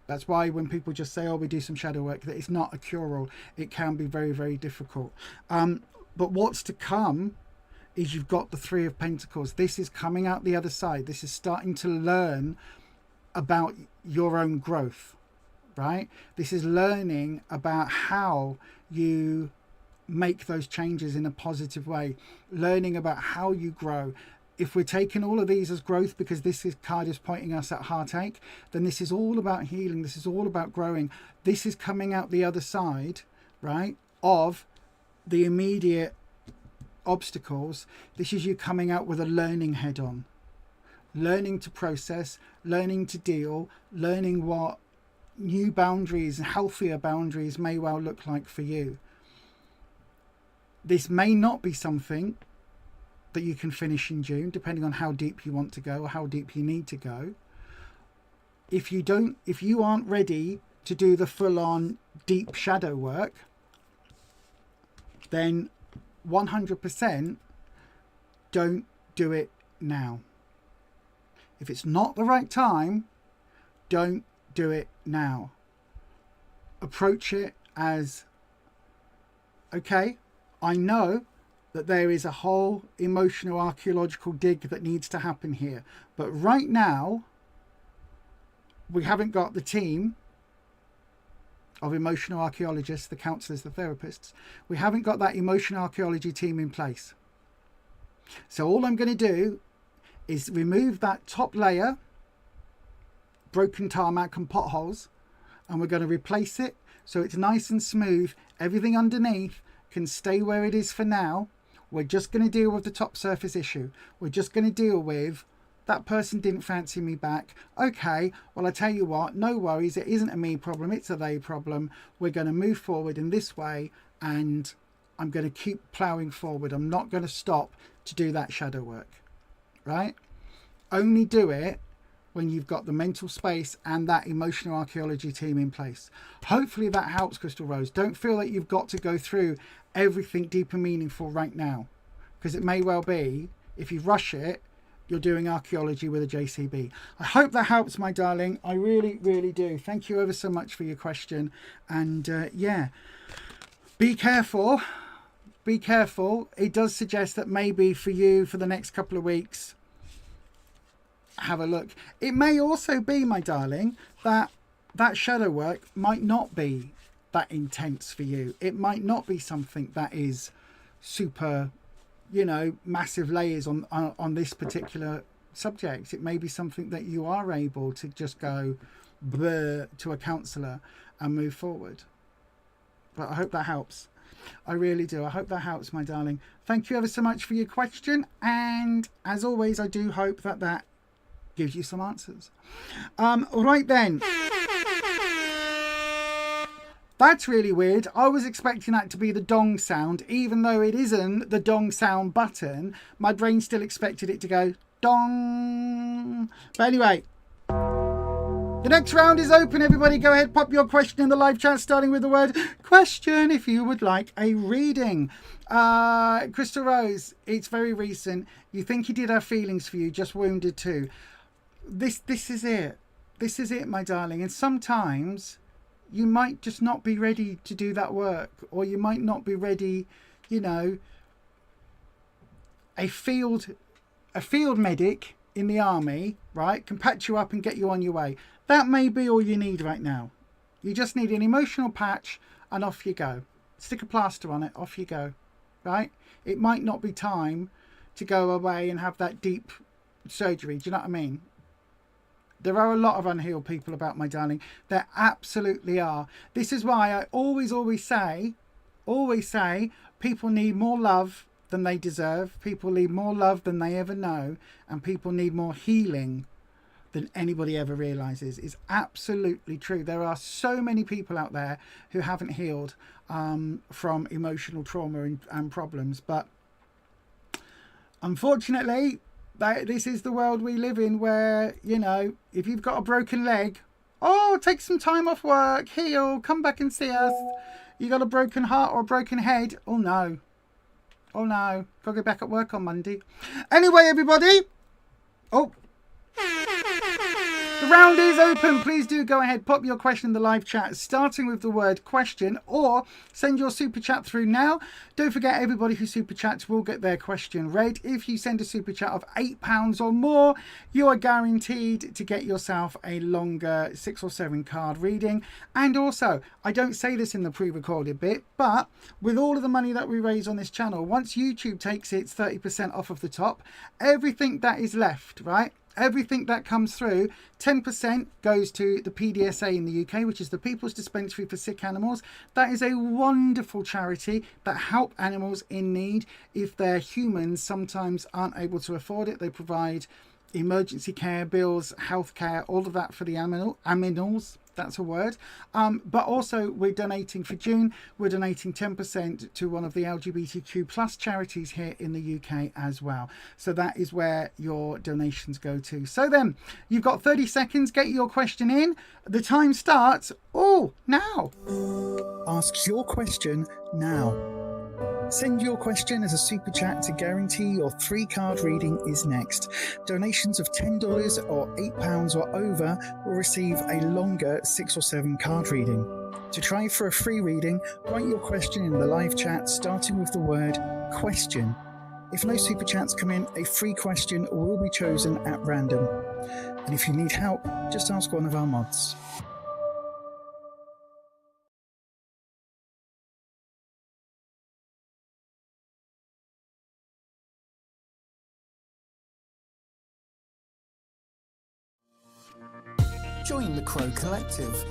That's why when people just say, oh, we do some shadow work, that it's not a cure-all. It can be very, very difficult. But what's to come is you've got the Three of Pentacles. This is coming out the other side. This is starting to learn about your own growth, right? This is learning about how you make those changes in a positive way, learning about how you grow. If we're taking all of these as growth, because this card is pointing us at heartache, then this is all about healing. This is all about growing. This is coming out the other side, right, of the immediate obstacles. This is you coming out with a learning head on, learning to process, learning to deal, learning what new boundaries, healthier boundaries may well look like for you. This may not be something that you can finish in June, depending on how deep you want to go or how deep you need to go. If you aren't ready to do the full-on deep shadow work, then 100% don't do it now. If it's not the right time, don't do it now. Approach it as, okay, I know that there is a whole emotional archaeological dig that needs to happen here, but right now we haven't got the team of emotional archaeologists, the counsellors, the therapists. We haven't got that emotional archaeology team in place. So all I'm going to do is remove that top layer, broken tarmac and potholes, and we're going to replace it so it's nice and smooth. Everything underneath can stay where it is for now. We're just going to deal with the top surface issue. We're just going to deal with that person didn't fancy me back. Okay, well, I tell you what, no worries. It isn't a me problem. It's a they problem. We're going to move forward in this way, and I'm going to keep ploughing forward. I'm not going to stop to do that shadow work, right? Only do it when you've got the mental space and that emotional archaeology team in place. Hopefully that helps, Crystal Rose. Don't feel that you've got to go through everything deep and meaningful right now, because it may well be, if you rush it, you're doing archaeology with a JCB. I hope that helps, my darling. I really, really do. Thank you ever so much for your question. And yeah, be careful. Be careful. It does suggest that maybe for you, for the next couple of weeks, have a look. It may also be, my darling, that shadow work might not be that intense for you. It might not be something that is super, you know, massive layers on this particular subject. It may be something that you are able to just go bleh to a counsellor and move forward. But I hope that helps. I really do. I hope that helps, my darling. Thank you ever so much for your question. And as always, I do hope that that gives you some answers. Right then. That's really weird. I was expecting that to be the dong sound, even though it isn't the dong sound button. My brain still expected it to go dong. But anyway, the next round is open. Everybody go ahead, pop your question in the live chat, starting with the word question if you would like a reading. Crystal Rose, it's very recent. You think he did have feelings for you, just wounded too. This is it. This is it, my darling. And sometimes you might just not be ready to do that work, or you might not be ready, you know. A field medic in the army, right, can patch you up and get you on your way. That may be all you need right now. You just need an emotional patch and off you go. Stick a plaster on it, off you go, right? It might not be time to go away and have that deep surgery. Do you know what I mean? There are a lot of unhealed people about, my darling. There absolutely are. This is why I always say, people need more love than they deserve. People need more love than they ever know. And people need more healing than anybody ever realizes. Is absolutely true. There are so many people out there who haven't healed from emotional trauma and problems. But unfortunately, this is the world we live in, where, you know, if you've got a broken leg, oh, take some time off work, heal, come back and see us. You got a broken heart or a broken head, oh no, gotta go back at work on Monday. Anyway, everybody, the round is open. Please do go ahead, pop your question in the live chat, starting with the word question, or send your super chat through now. Don't forget, everybody who super chats will get their question read. If you send a super chat of £8 or more, you are guaranteed to get yourself a longer 6 or 7 card reading. And also, I don't say this in the pre-recorded bit, but with all of the money that we raise on this channel, once YouTube takes its 30% off of the top, everything that is left, right? Everything that comes through, 10% goes to the PDSA in the UK, which is the People's Dispensary for Sick Animals. That is a wonderful charity that help animals in need. If their humans sometimes aren't able to afford it, they provide emergency care, bills, health care, all of that for the animals. That's a word. But also, we're donating for June. We're donating 10% to one of the LGBTQ plus charities here in the UK as well. So that is where your donations go to. So then, you've got 30 seconds. Get your question in. The time starts now. Ask your question now. Send your question as a super chat to guarantee your 3-card reading is next. Donations of $10 or £8 or over will receive a longer 6 or 7 card reading. To try for a free reading, write your question in the live chat, starting with the word question. If no super chats come in, a free question will be chosen at random. And if you need help, just ask one of our mods. Join the Crow Collective.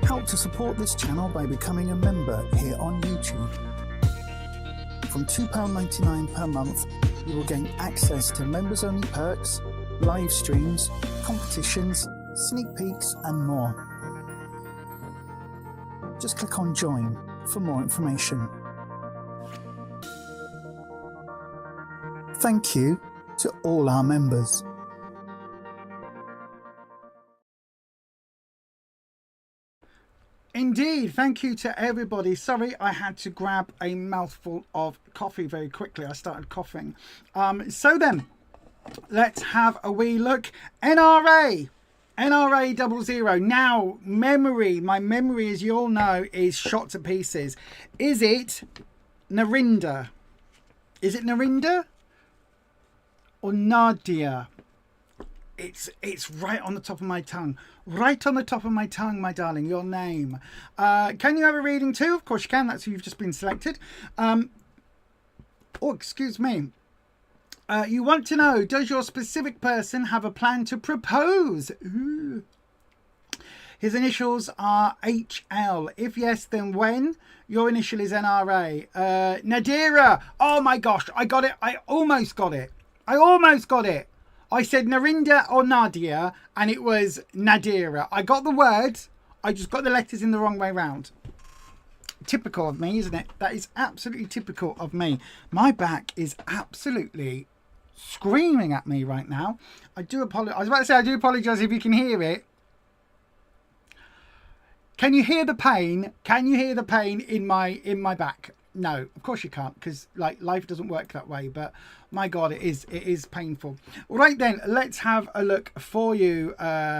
Help to support this channel by becoming a member here on YouTube. From £2.99 per month, you will gain access to members-only perks, live streams, competitions, sneak peeks and more. Just click on Join for more information. Thank you to all our members. Indeed, thank you to everybody. Sorry, I had to grab a mouthful of coffee very quickly. I started coughing. So then, let's have a wee look. NRA 00. Now, my memory, as you all know, is shot to pieces. Is it Narinda? Is it Narinda or Nadia? It's right on the top of my tongue. Right on the top of my tongue, my darling, your name. Can you have a reading too? Of course you can. That's who you've just been selected. Excuse me. You want to know, does your specific person have a plan to propose? Ooh. His initials are HL. If yes, then when? Your initial is NRA. Nadira. Oh my gosh, I got it. I almost got it. I said Narinda or Nadia, and it was Nadira. I got the word. I just got the letters in the wrong way round. Typical of me, isn't it? That is absolutely typical of me. My back is absolutely screaming at me right now. I do apologize. I was about to say I do apologize if you can hear it. Can you hear the pain? Can you hear the pain in my back? No, of course you can't, because like life doesn't work that way. But my God, it is painful. All right then, let's have a look for you. Nadira.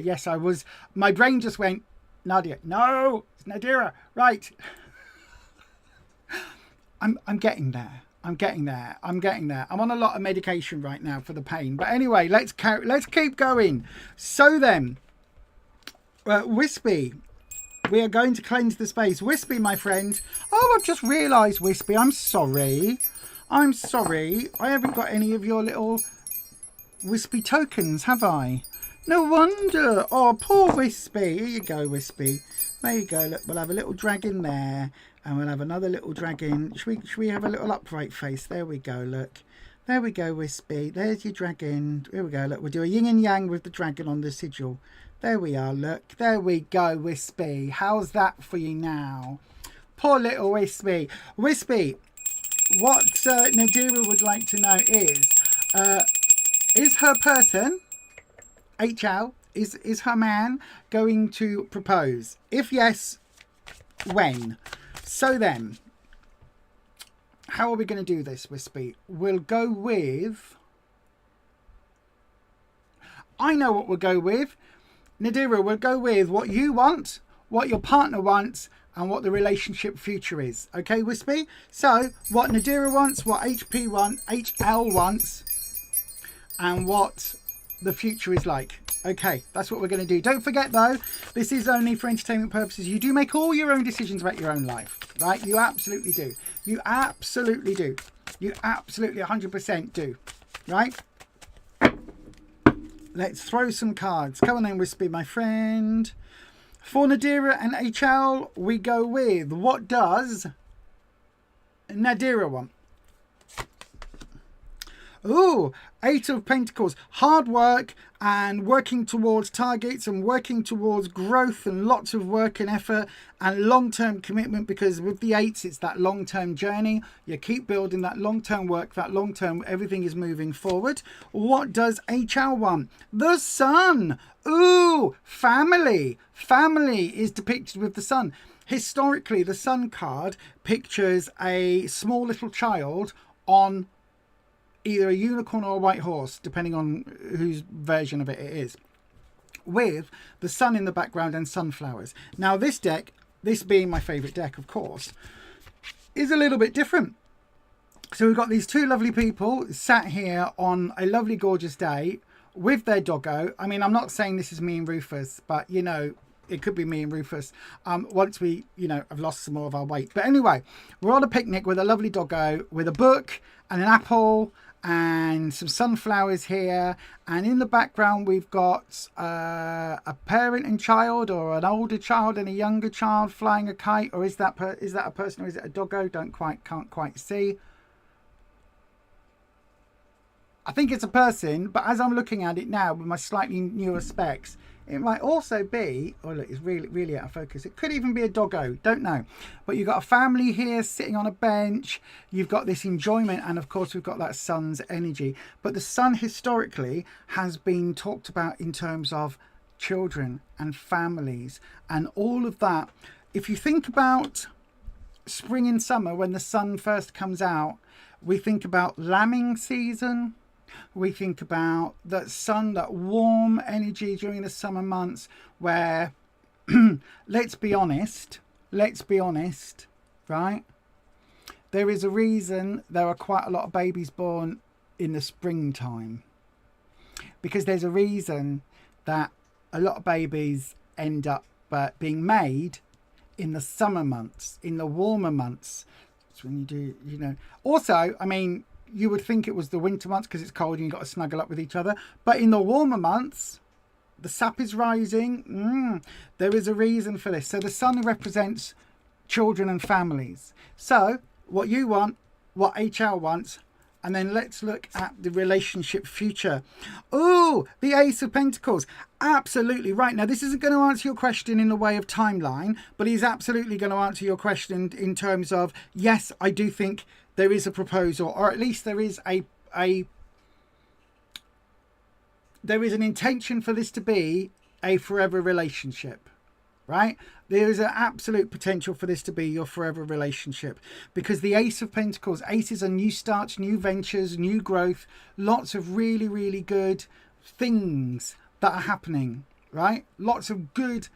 Yes, I was. My brain just went Nadia. No, it's Nadira. Right. I'm getting there. I'm getting there. I'm on a lot of medication right now for the pain. But anyway, let's keep going. So then, Wispy, we are going to cleanse the space. Wispy, my friend. Oh, I've just realised, Wispy, I'm sorry. I haven't got any of your little Wispy tokens, have I? No wonder. Oh, poor Wispy. Here you go, Wispy. There you go. Look, we'll have a little dragon there. And we'll have another little dragon. Should we have a little upright face? There we go, look. There we go, Wispy. There's your dragon. Here we go, look. We'll do a yin and yang with the dragon on the sigil. There we are, look. There we go, Wispy. How's that for you now? Poor little Wispy. Wispy, what Nadira would like to know is her person, HL, is her man going to propose? If yes, when? So then, how are we going to do this, Wispy? We'll go with... I know what we'll go with. Nadira, we'll go with what you want, what your partner wants, and what the relationship future is. Okay, Wispy? So, what Nadira wants, what HL wants, and what the future is like. Okay, that's what we're going to do. Don't forget, though, this is only for entertainment purposes. You do make all your own decisions about your own life, right? You absolutely do. You absolutely do. You absolutely 100% do, right? Let's throw some cards. Come on then, Wispy, my friend. For Nadira and HL, we go with, what does Nadira want? Ooh, Eight of Pentacles. Hard work and working towards targets and working towards growth and lots of work and effort and long-term commitment, because with the eights, it's that long-term journey. You keep building that long-term work, that long-term, everything is moving forward. What does HL want? The Sun. Ooh, family. Family is depicted with the Sun. Historically, the Sun card pictures a small little child on either a unicorn or a white horse, depending on whose version of it is, with the sun in the background and sunflowers. Now this deck, this being my favourite deck, of course, is a little bit different. So we've got these two lovely people sat here on a lovely, gorgeous day with their doggo. I mean, I'm not saying this is me and Rufus, but, you know, it could be me and Rufus once we, you know, have lost some more of our weight. But anyway, we're on a picnic with a lovely doggo, with a book and an apple and some sunflowers here, and in the background we've got a parent and child, or an older child and a younger child flying a kite. Or is that a person, or is it a doggo? Can't quite see. I think it's a person, but as I'm looking at it now with my slightly newer specs, it might also be, oh look, it's really out of focus. It could even be a doggo, don't know. But you've got a family here sitting on a bench. You've got this enjoyment, and of course we've got that sun's energy. But the sun historically has been talked about in terms of children and families and all of that. If you think about spring and summer, when the sun first comes out, we think about lambing season. We think about that sun, that warm energy during the summer months where, let's be honest, right? There is a reason there are quite a lot of babies born in the springtime, because there's a reason that a lot of babies end up but being made in the summer months, in the warmer months. It's when you do, you know. Also, I mean, you would think it was the winter months because it's cold and you've got to snuggle up with each other. But in the warmer months, the sap is rising. There is a reason for this. So the sun represents children and families. So what you want, what HL wants, and then let's look at the relationship future. Oh, the Ace of Pentacles. Absolutely right. Now, this isn't going to answer your question in the way of timeline, but he's absolutely going to answer your question in terms of, yes, I do think there is a proposal, or at least there is there is an intention for this to be a forever relationship, right? There is an absolute potential for this to be your forever relationship, because the Ace of Pentacles, aces are new starts, new ventures, new growth, lots of really, really good things that are happening, right? Lots of good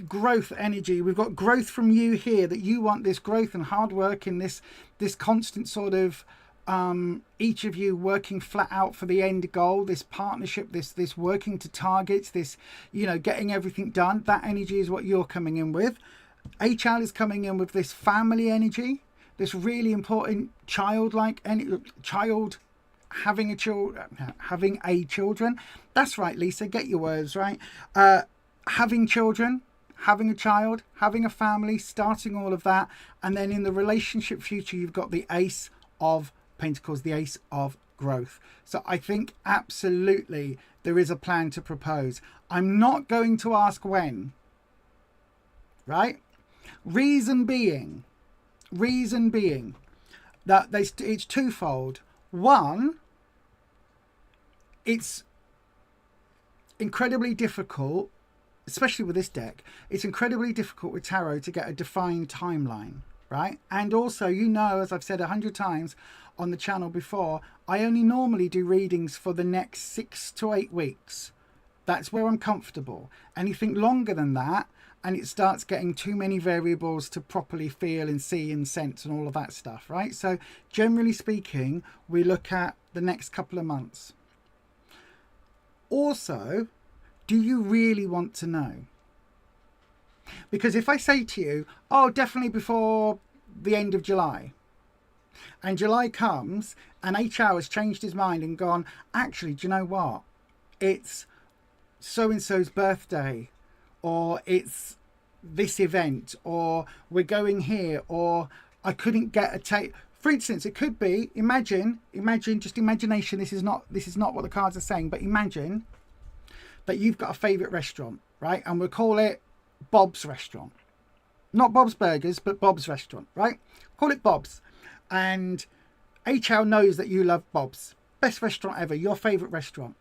growth energy. We've got growth from you here, that you want this growth and hard work in this constant sort of each of you working flat out for the end goal, this partnership, this working to targets, this, you know, getting everything done. That energy is what you're coming in with. HL is coming in with this family energy, this really important childlike child having a children. That's right, Lisa, get your words right. Having children, having a child, having a family, starting all of that. And then in the relationship future, you've got the Ace of Pentacles, the Ace of Growth. So I think absolutely there is a plan to propose. I'm not going to ask when, right? Reason being that it's twofold. One, it's incredibly difficult, especially with this deck, it's incredibly difficult with tarot to get a defined timeline, right? And also, you know, as I've said 100 times on the channel before, I only normally do readings for the next 6 to 8 weeks. That's where I'm comfortable. Anything longer than that, and it starts getting too many variables to properly feel and see and sense and all of that stuff, right? So generally speaking, we look at the next couple of months. Also, do you really want to know? Because if I say to you, oh, definitely before the end of July, and July comes and HL has changed his mind and gone, actually, do you know what? It's so-and-so's birthday, or it's this event, or we're going here, or I couldn't get a tape. For instance, it could be, imagine, just imagination. This is not what the cards are saying, but imagine that you've got a favourite restaurant, right? And we'll call it Bob's Restaurant. Not Bob's Burgers, but Bob's Restaurant, right? Call it Bob's. And HL knows that you love Bob's. Best restaurant ever, your favourite restaurant.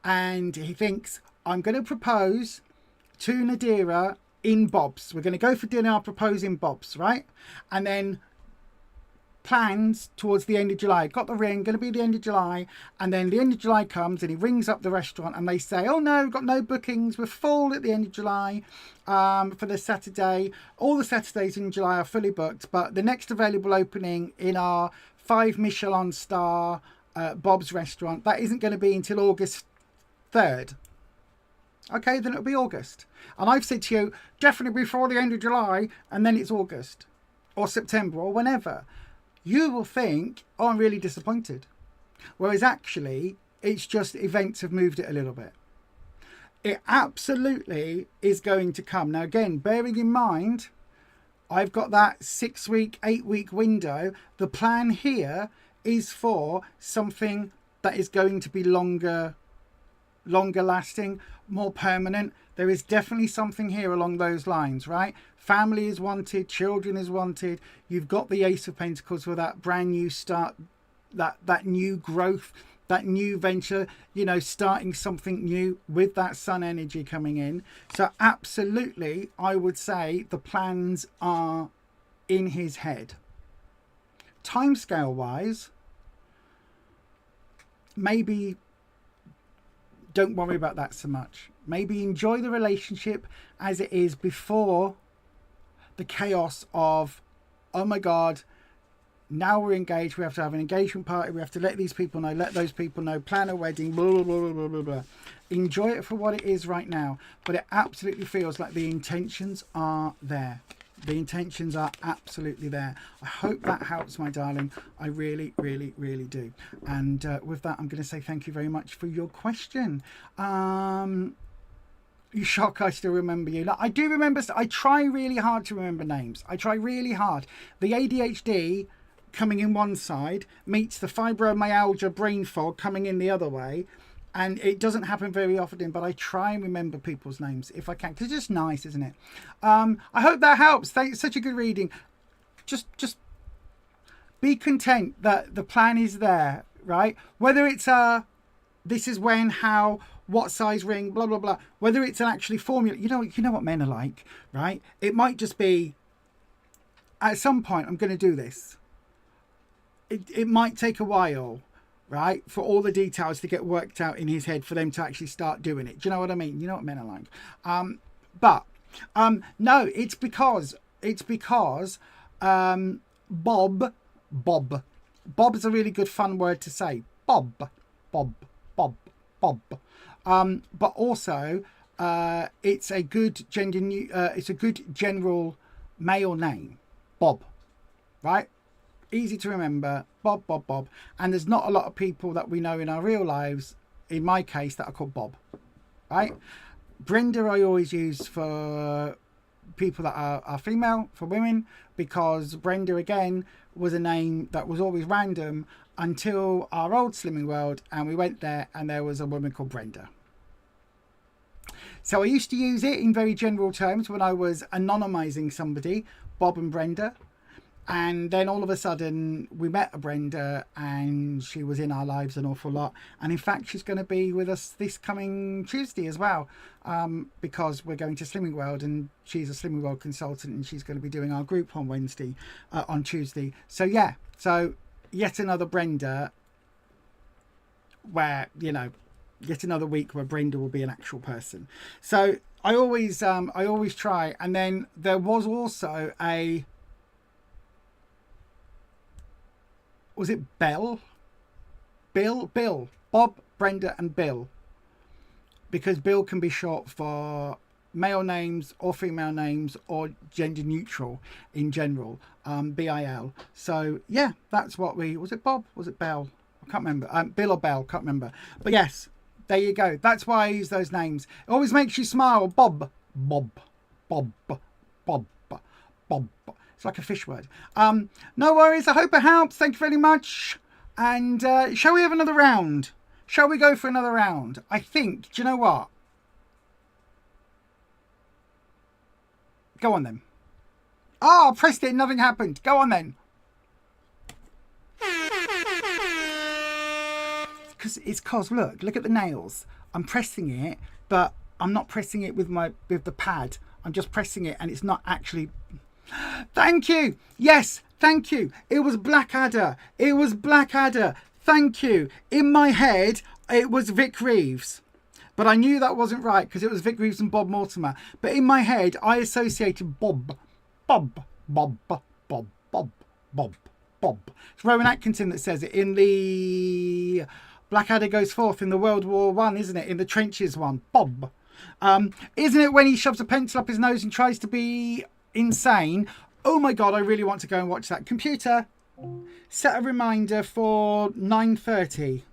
And he thinks, I'm going to propose to Nadira in Bob's. We're going to go for dinner, I'll propose in Bob's, right? And then plans towards the end of July. Got the ring, going to be the end of July. And then the end of July comes and he rings up the restaurant and they say, oh no, we've got no bookings. We're full at the end of July for the Saturday. All the Saturdays in July are fully booked, but the next available opening in our 5 Michelin star Bob's restaurant, that isn't going to be until August 3rd. Okay, then it'll be August. And I've said to you, definitely before the end of July, and then it's August or September or whenever. You will think, oh, I'm really disappointed. Whereas actually, it's just events have moved it a little bit. It absolutely is going to come. Now, again, bearing in mind, I've got that 6-week, 8-week window. The plan here is for something that is going to be longer lasting, more permanent. There is definitely something here along those lines, right? Family is wanted, children is wanted. You've got the Ace of Pentacles with that brand new start, that new growth, that new venture, you know, starting something new with that sun energy coming in. So absolutely, I would say the plans are in his head. Timescale wise, maybe don't worry about that so much. Maybe enjoy the relationship as it is before the chaos of, oh my God, Now we're engaged. We have to have an engagement party. We have to let these people know, let those people know, plan a wedding, blah, blah, blah, blah, blah, blah. Enjoy it for what it is right now. But it absolutely feels like the intentions are there. The intentions are absolutely there. I hope that helps, my darling. I really, really, really do. And with that, I'm going to say thank you very much for your question. You shock, I still remember you. Like, I do remember. I try really hard to remember names. I try really hard. The ADHD coming in one side meets the fibromyalgia brain fog coming in the other way. And it doesn't happen very often, but I try and remember people's names if I can, because it's just nice, isn't it? I hope that helps. Thanks, such a good reading. Just be content that the plan is there, right? Whether it's this is when, how, what size ring, blah blah blah. Whether it's an actually formula, you know what men are like, right? It might just be at some point I'm going to do this. It might take a while, right, for all the details to get worked out in his head for them to actually start doing it. Do you know what I mean? You know what men are like. No, it's because Bob is a really good fun word to say. Bob. But also it's a good it's a good general male name. Bob, right? Easy to remember. Bob. And there's not a lot of people that we know in our real lives, in my case, that are called Bob, right? Brenda I always use for people that are female, for women, because Brenda, again, was a name that was always random until our old Slimming World, and we went there and there was a woman called Brenda. So I used to use it in very general terms when I was anonymizing somebody, Bob and Brenda. And then all of a sudden we met a Brenda, and she was in our lives an awful lot. And in fact, she's going to be with us this coming Tuesday as well, because we're going to Slimming World, and she's a Slimming World consultant, and she's going to be doing our group on Tuesday. So yeah, so yet another Brenda where, yet another week where Brenda will be an actual person. So I always try. And then there was also was it Bill, Bob, Brenda and Bill, because Bill can be short for male names or female names or gender neutral in general, BIL. So yeah, that's what was it Bob? Was it Bell? I can't remember. Bill or Bell, can't remember. But yes, there you go. That's why I use those names. It always makes you smile. Bob. It's like a fish word. No worries. I hope it helps. Thank you very much. And shall we have another round? Shall we go for another round? I think. Do you know what? Go on then. Oh, I pressed it. Nothing happened. Go on then. Because look at the nails. I'm pressing it, but I'm not pressing it with the pad. I'm just pressing it, and it's not actually. Thank you. Yes, thank you. It was Blackadder. Thank you. In my head, it was Vic Reeves. But I knew that wasn't right because it was Vic Reeves and Bob Mortimer. But in my head, I associated Bob. It's Rowan Atkinson that says it in the Blackadder Goes Forth in the World War I, isn't it? In the trenches one. Bob. Isn't it when he shoves a pencil up his nose and tries to be insane? Oh my god, I really want to go and watch that. Computer, set a reminder for 9:30.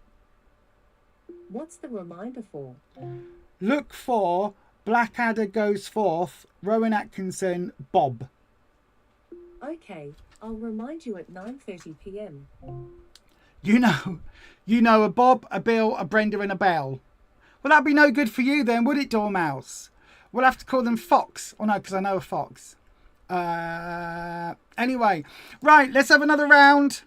What's the reminder for? Look for Blackadder Goes Forth, Rowan Atkinson, Bob. Okay, I'll remind you at 9:30 p.m. You know a Bob, a Bill, a Brenda and a Bell. Well, that'd be no good for you then, would it, Dormouse? We'll have to call them Fox. Oh no, because I know a fox. Anyway, right, let's have another round.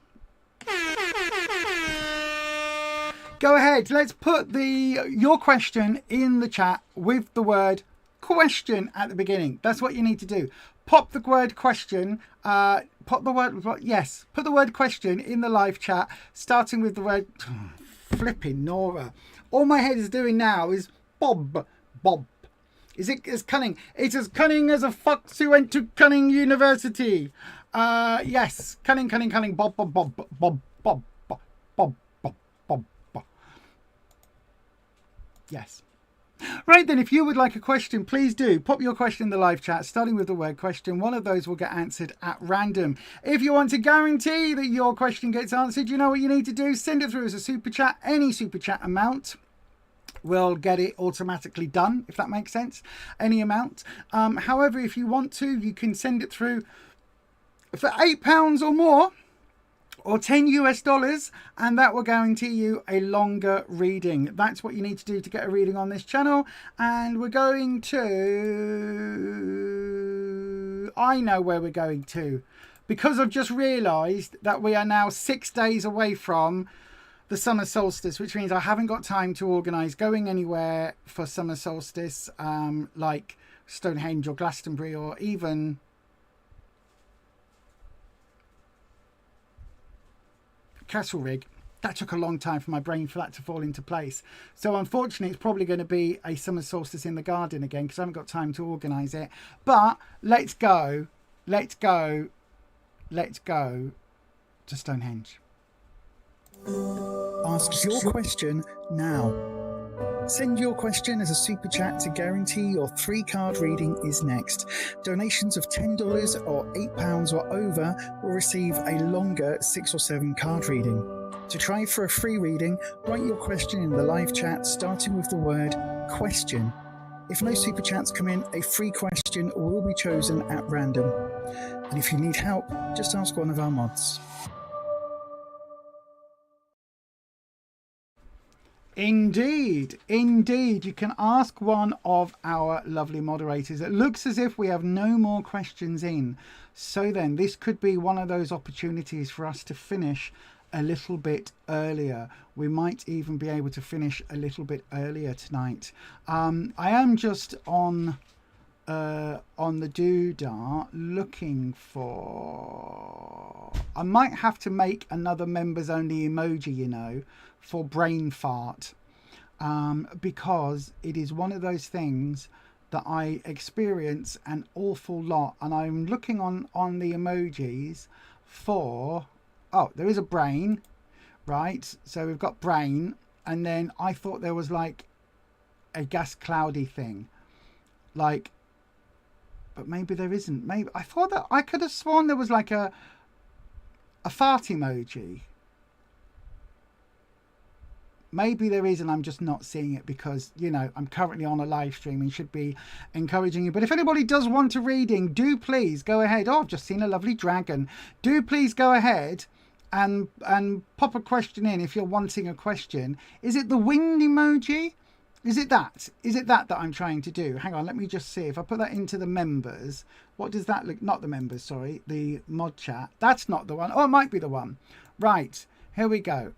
Go ahead, let's put your question in the chat with the word question at the beginning. That's what you need to do. Pop the word question, put the word question in the live chat, starting with the word flipping Nora. All my head is doing now is Bob. Is it as cunning? It's as cunning as a fox who went to Cunning University. Yes. Cunning. Bob. Yes. Right then, if you would like a question, please do pop your question in the live chat, starting with the word question. One of those will get answered at random. If you want to guarantee that your question gets answered, you know what you need to do. Send it through as a super chat, any super chat amount. We'll get it automatically done, if that makes sense. Any amount. However, if you want to, you can send it through for £8 or more, or $10 and that will guarantee you a longer reading. That's what you need to do to get a reading on this channel. And we're going to, I know where we're going to, because I've just realized that we are now 6 days away from the summer solstice, which means I haven't got time to organize going anywhere for summer solstice, like Stonehenge or Glastonbury, or even Castlereagh. That took a long time for my brain for that to fall into place. So unfortunately, it's probably going to be a summer solstice in the garden again, because I haven't got time to organise it. But let's go to Stonehenge. Ask your question now. Send your question as a super chat to guarantee your 3-card reading is next. Donations of $10 or £8 or over will receive a longer 6 or 7 card reading. To try for a free reading, write your question in the live chat starting with the word question. If no super chats come in, a free question will be chosen at random. And if you need help, just ask one of our mods. Indeed, you can ask one of our lovely moderators. It looks as if we have no more questions in. So then this could be one of those opportunities for us to finish a little bit earlier. We might even be able to finish a little bit earlier tonight. I am just on the doodah looking for, I might have to make another members only emoji, you know, for brain fart, because it is one of those things that I experience an awful lot. And I'm looking on the emojis for, oh, there is a brain, right? So we've got brain, and then I thought there was like a gas cloudy thing, like, but maybe there isn't. Maybe I thought that I could have sworn there was like a fart emoji. Maybe there is, and I'm just not seeing it because, you know, I'm currently on a live stream and should be encouraging you. But if anybody does want a reading, do please go ahead. Oh, I've just seen a lovely dragon. Do please go ahead and pop a question in if you're wanting a question. Is it the wind emoji? Is it that? Is it that I'm trying to do? Hang on, let me just see. If I put that into the members, what does that look? Not the members, sorry. The mod chat. That's not the one. Oh, it might be the one. Right. Here we go.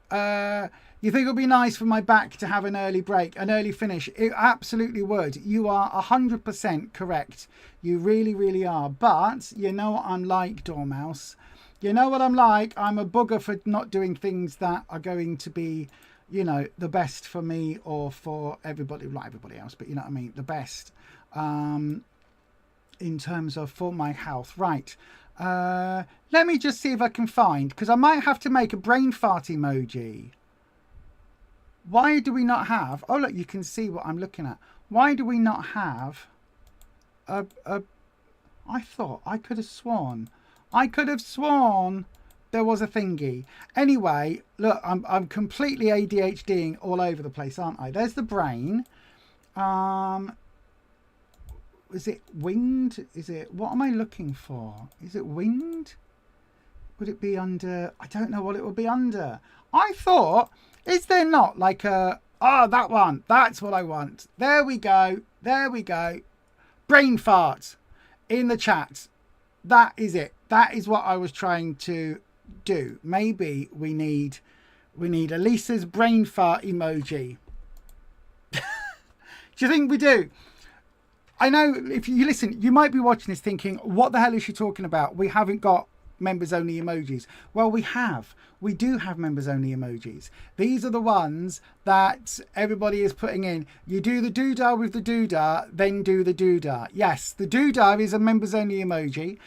You think it'll be nice for my back to have an early break, an early finish? It absolutely would. You are 100% correct. You really, really are. But you know what I'm like, Dormouse. You know what I'm like. I'm a bugger for not doing things that are going to be, you know, the best for me or for everybody, not everybody else, but you know what I mean, the best in terms of for my health. Right. Let me just see if I can find, because I might have to make a brain fart emoji. Why do we not have, oh look, you can see what I'm looking at. Why do we not have I thought, I could have sworn there was a thingy. Anyway, look, I'm completely ADHDing all over the place, aren't I? There's the brain. Is it wind? Is it, what am I looking for? Is it wind? Would it be under, I don't know what it would be under. I thought, is there not like a, oh, that one, that's what I want. There we go. Brain fart in the chat. That is it. That is what I was trying to do. Maybe we need Elisa's brain fart emoji. Do you think we do? I know if you listen, you might be watching this thinking, what the hell is she talking about? We haven't got members only emojis? Well, we do have members only emojis. These are the ones that everybody is putting in. You do the doodah with the doodah, then do the doodah. Yes, the doodah is a members only emoji.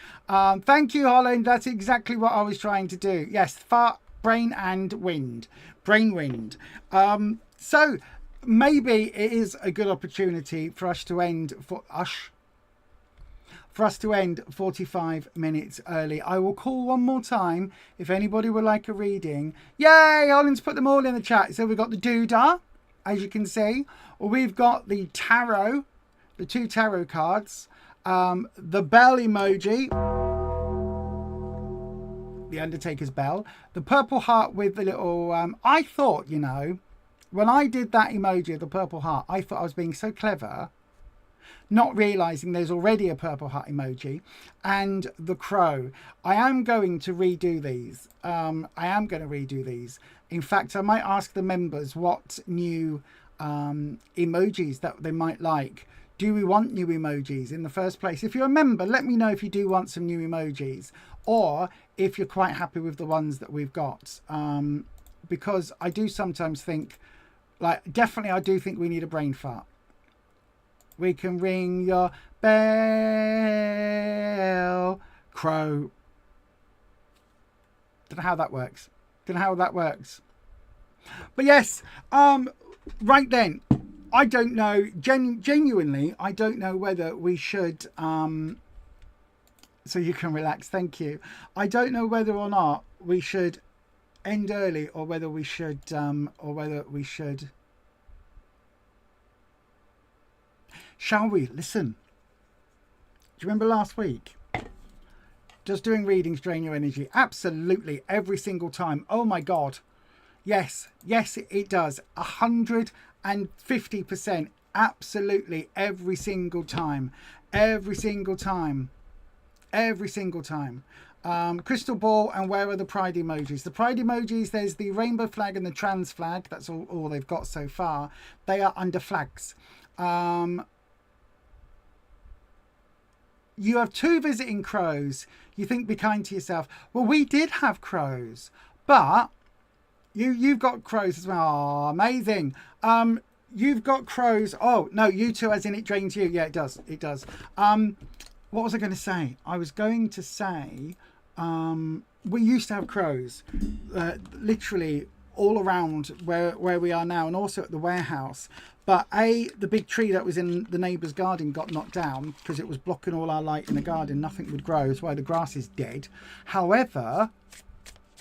Thank you, Holland. That's exactly what I was trying to do. Yes, fart, brain and wind. Brain wind. So maybe it is a good opportunity for us to end 45 minutes early. I will call one more time if anybody would like a reading. Yay! Holland's put them all in the chat. So we've got the doodah, as you can see. We've got the tarot, the 2 tarot cards, the bell emoji, the Undertaker's bell, the purple heart with the little... I thought, you know, when I did that emoji of the purple heart, I thought I was being so clever, not realizing there's already a purple heart emoji, and the crow. I am going to redo these. In fact, I might ask the members what new emojis that they might like. Do we want new emojis in the first place? If you're a member, let me know if you do want some new emojis, or if you're quite happy with the ones that we've got. Because I do sometimes think, like, definitely I do think we need a brain fart. We can ring your bell, crow. Don't know how that works. But yes, right then, I don't know, genuinely, I don't know whether we should, so you can relax, thank you. I don't know whether or not we should end early, or whether we should, Shall we? Listen. Do you remember last week? Just doing readings drain your energy. Absolutely. Every single time. Oh my God. Yes. Yes, it does. 150%. Absolutely. Every single time. Every single time. Every single time. Crystal ball, and where are the pride emojis? The pride emojis, there's the rainbow flag and the trans flag. That's all they've got so far. They are under flags. You have 2 visiting crows. You think, be kind to yourself. Well, we did have crows, but you've got crows as well. Oh, amazing. You've got crows. Oh no, you too, as in it drains you. Yeah, it does. It does. What was I going to say? I was going to say we used to have crows, literally all around where we are now, and also at the warehouse. But the big tree that was in the neighbour's garden got knocked down because it was blocking all our light in the garden. Nothing would grow. That's why the grass is dead. However,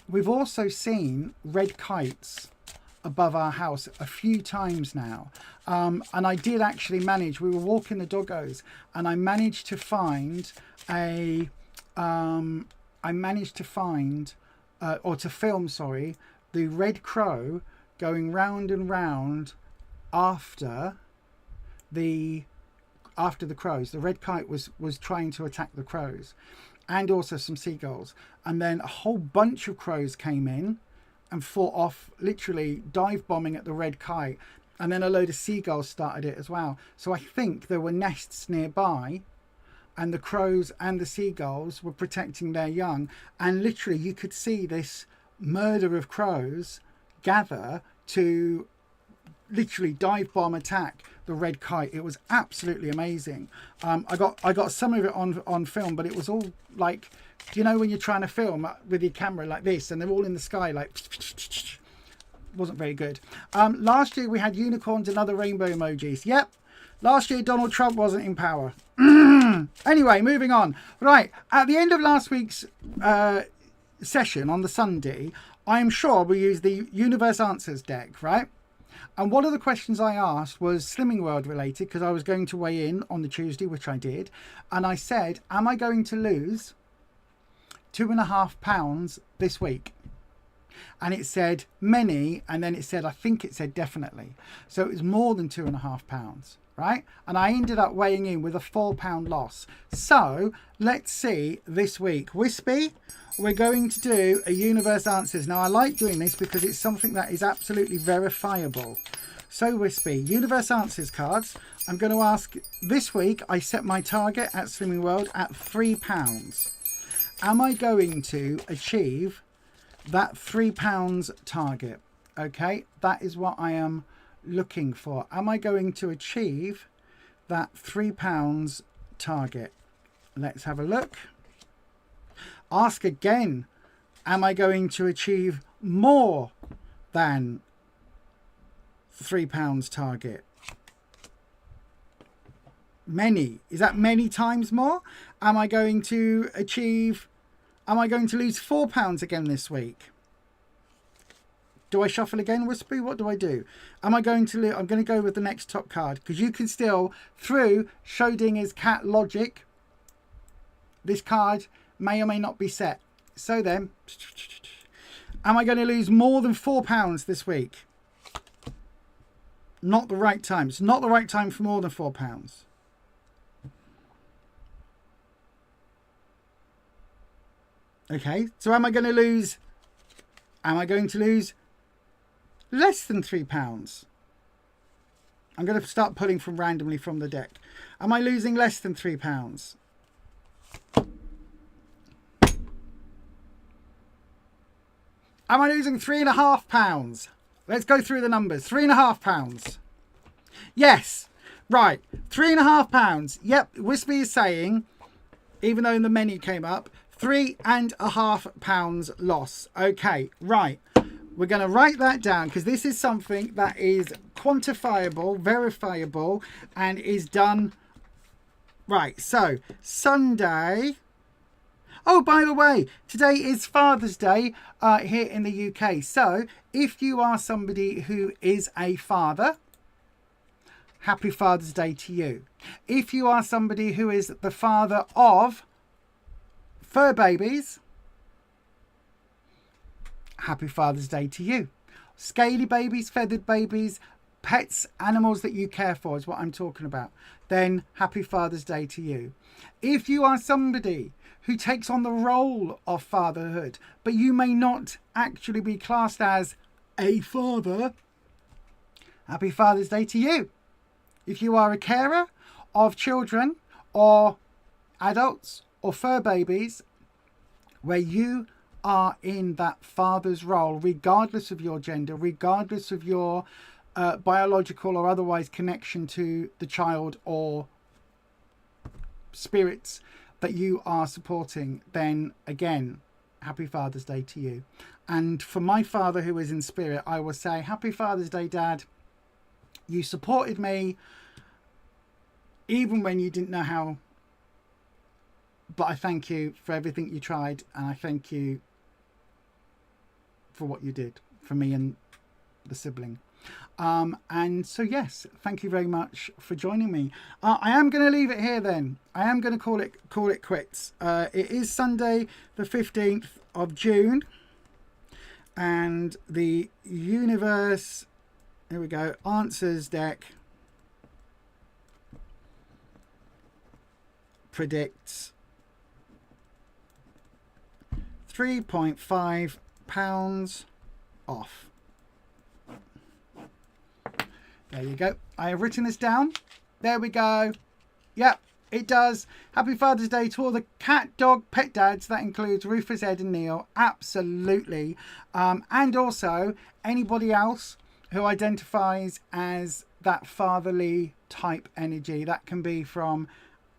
we've also seen red kites above our house a few times now. And I did actually manage, we were walking the doggos, and I managed to find film, the red crow going round and round after the crows. The red kite was trying to attack the crows, and also some seagulls, and then a whole bunch of crows came in and fought off, literally dive bombing at the red kite, and then a load of seagulls started it as well. So I think there were nests nearby, and the crows and the seagulls were protecting their young, and literally you could see this murder of crows gather to literally dive bomb attack the red kite. It was absolutely amazing. I got some of it on film, but it was all like, you know, when you're trying to film with your camera like this and they're all in the sky, like, wasn't very good. Last year we had unicorns and other rainbow emojis. Yep, last year Donald Trump wasn't in power. Anyway, moving on. Right, at the end of last week's session on the Sunday, I am sure we used the Universe Answers deck, right? And one of the questions I asked was Slimming World related, because I was going to weigh in on the Tuesday, which I did. And I said, am I going to lose 2.5 pounds this week? And it said many, and then it said, I think it said definitely. So it was more than 2.5 pounds, right? And I ended up weighing in with a £4 loss. So let's see this week. Wispy, we're going to do a Universe Answers. Now, I like doing this because it's something that is absolutely verifiable. So, Wispy, Universe Answers cards. I'm going to ask, this week, I set my target at Slimming World at £3. am I going to achieve that £3 target? Okay, that is what I am looking for. Am I going to achieve that £3 target? Let's have a look. Ask again. Am I going to achieve more than £3 target? Many. Is that many times more? Am I going to lose £4 again this week? Do I shuffle again, Wispy? What do I do? Am I going to lose? I'm going to go with the next top card, because you can still, through Schrodinger's cat logic, this card may or may not be set. So then, am I going to lose more than £4 this week? Not the right time. It's not the right time for more than £4. Okay, so am I going to lose less than £3? I'm going to start pulling from randomly from the deck. Am I losing less than £3? Am I losing £3.50? Let's go through the numbers. £3.50. Yes. Right. £3.50. Yep. Wispy is saying, even though the menu came up, £3.50 loss. Okay. Right. We're going to write that down, because this is something that is quantifiable, verifiable, and is done. Right. So Sunday. Oh, by the way, today is Father's Day here in the UK. So if you are somebody who is a father, happy Father's Day to you. If you are somebody who is the father of fur babies, happy Father's Day to you. Scaly babies, feathered babies, pets, animals that you care for is what I'm talking about. Then happy Father's Day to you. If you are somebody who takes on the role of fatherhood, but you may not actually be classed as a father, happy Father's Day to you. If you are a carer of children or adults or fur babies, where you are in that father's role, regardless of your gender, regardless of your biological or otherwise connection to the child or spirits that you are supporting, then again, happy Father's Day to you. And for my father who is in spirit, I will say, happy Father's Day, Dad. You supported me even when you didn't know how, but I thank you for everything you tried, and I thank you for what you did for me and the sibling. And so yes, thank you very much for joining me. I am going to leave it here then. I am going to call it quits. It is Sunday the 15th of June, and the universe, here we go, answers deck predicts £3.5 off. There you go. I have written this down. There we go. Yep, it does. Happy Father's Day to all the cat, dog, pet dads. That includes Rufus, Ed and Neil. Absolutely. And also anybody else who identifies as that fatherly type energy. That can be from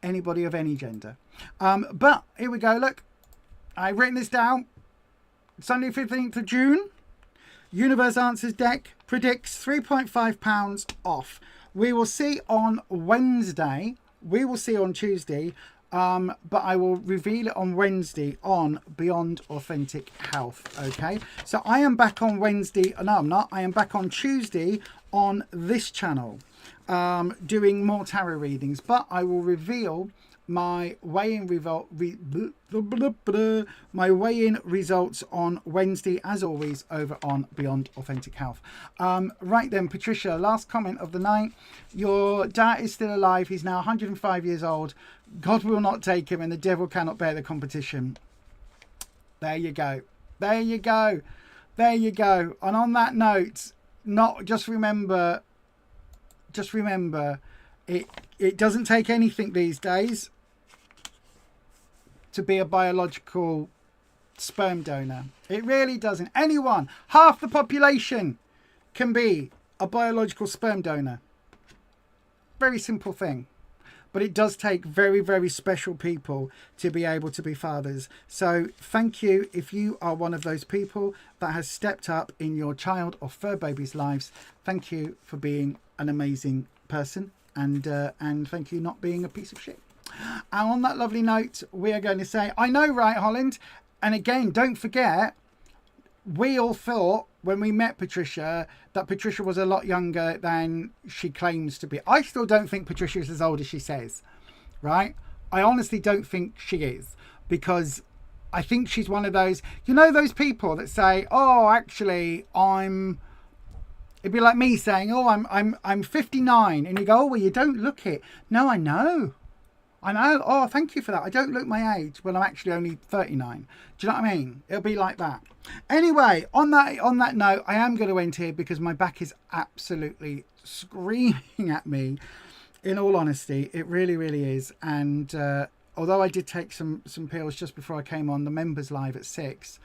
anybody of any gender. But here we go. Look, I've written this down. Sunday 15th of June. Universe Answers deck predicts £3.5 off. We will see on Wednesday. We will see on Tuesday. But I will reveal it on Wednesday on Beyond Authentic Health. Okay. So I am back on Wednesday. No, I'm not. I am back on Tuesday on this channel doing more tarot readings. But I will reveal my weigh-in results on Wednesday, as always, over on Beyond Authentic Health. Right then, Patricia, last comment of the night. Your dad is still alive. He's now 105 years old. God will not take him, and the devil cannot bear the competition. There you go. There you go. There you go. And on that note, just remember, it doesn't take anything these days. to be a biological sperm donor. It really doesn't. Anyone, half the population can be a biological sperm donor. Very simple thing. But it does take very, very special people to be able to be fathers. So thank you if you are one of those people that has stepped up in your child or fur baby's lives. Thank you for being an amazing person, and thank you not being a piece of shit. And on that lovely note, we are going to say, I know, right, Holland? And again, don't forget, we all thought when we met Patricia that Patricia was a lot younger than she claims to be. I still don't think Patricia is as old as she says, right? I honestly don't think she is, because I think she's one of those, you know, those people that say, oh, actually, it'd be like me saying, oh, I'm 59. And you go, oh, well, you don't look it. No, I know. Oh, thank you for that. I don't look my age when I'm actually only 39. Do you know what I mean? It'll be like that. Anyway, on that note, I am going to end here because my back is absolutely screaming at me. In all honesty, it really, really is. And although I did take some pills just before I came on the members live at 6,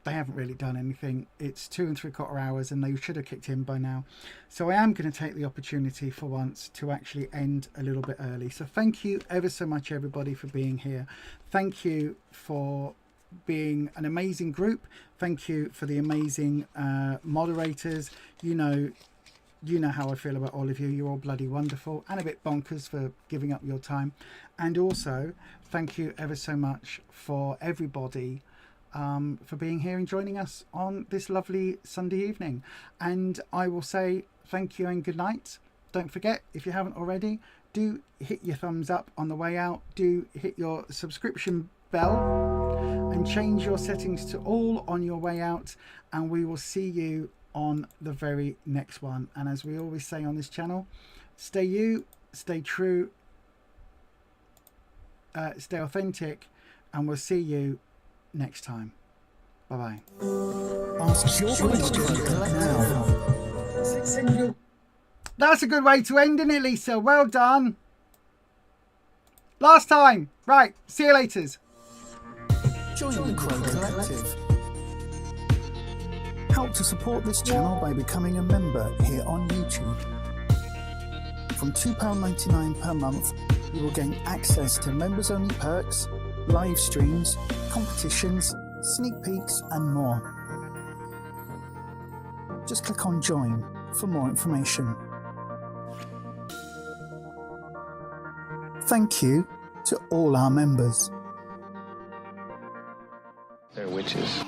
they haven't really done anything. It's 2 3/4 hours and they should have kicked in by now. So I am going to take the opportunity for once to actually end a little bit early. So thank you ever so much, everybody, for being here. Thank you for being an amazing group. Thank you for the amazing moderators. You know how I feel about all of you. You're all bloody wonderful and a bit bonkers for giving up your time. And also thank you ever so much for everybody for being here and joining us on this lovely Sunday evening. And I will say thank you and good night. Don't forget, if you haven't already, do hit your thumbs up on the way out. Do hit your subscription bell and change your settings to all on your way out. And we will see you on the very next one. And as we always say on this channel, stay you, stay true, stay authentic, and we'll see you next time. Bye bye. Ask your question now. That's a good way to end, isn't it, Lisa? Well done. Last time. Right. See you later. Join the Crow Collective. Help to support this channel by becoming a member here on YouTube. From £2.99 per month, you will gain access to members-only perks, live streams, competitions, sneak peeks and more. Just click on join for more information. Thank you to all our members. They're witches.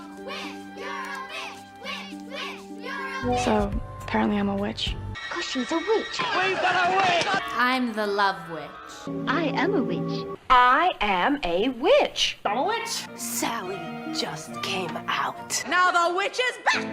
So, apparently I'm a witch. 'Cause she's a witch. We've got a witch! I'm the love witch. I am a witch. I am a witch. I'm a witch! Sally just came out. Now the witch is back!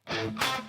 Bye.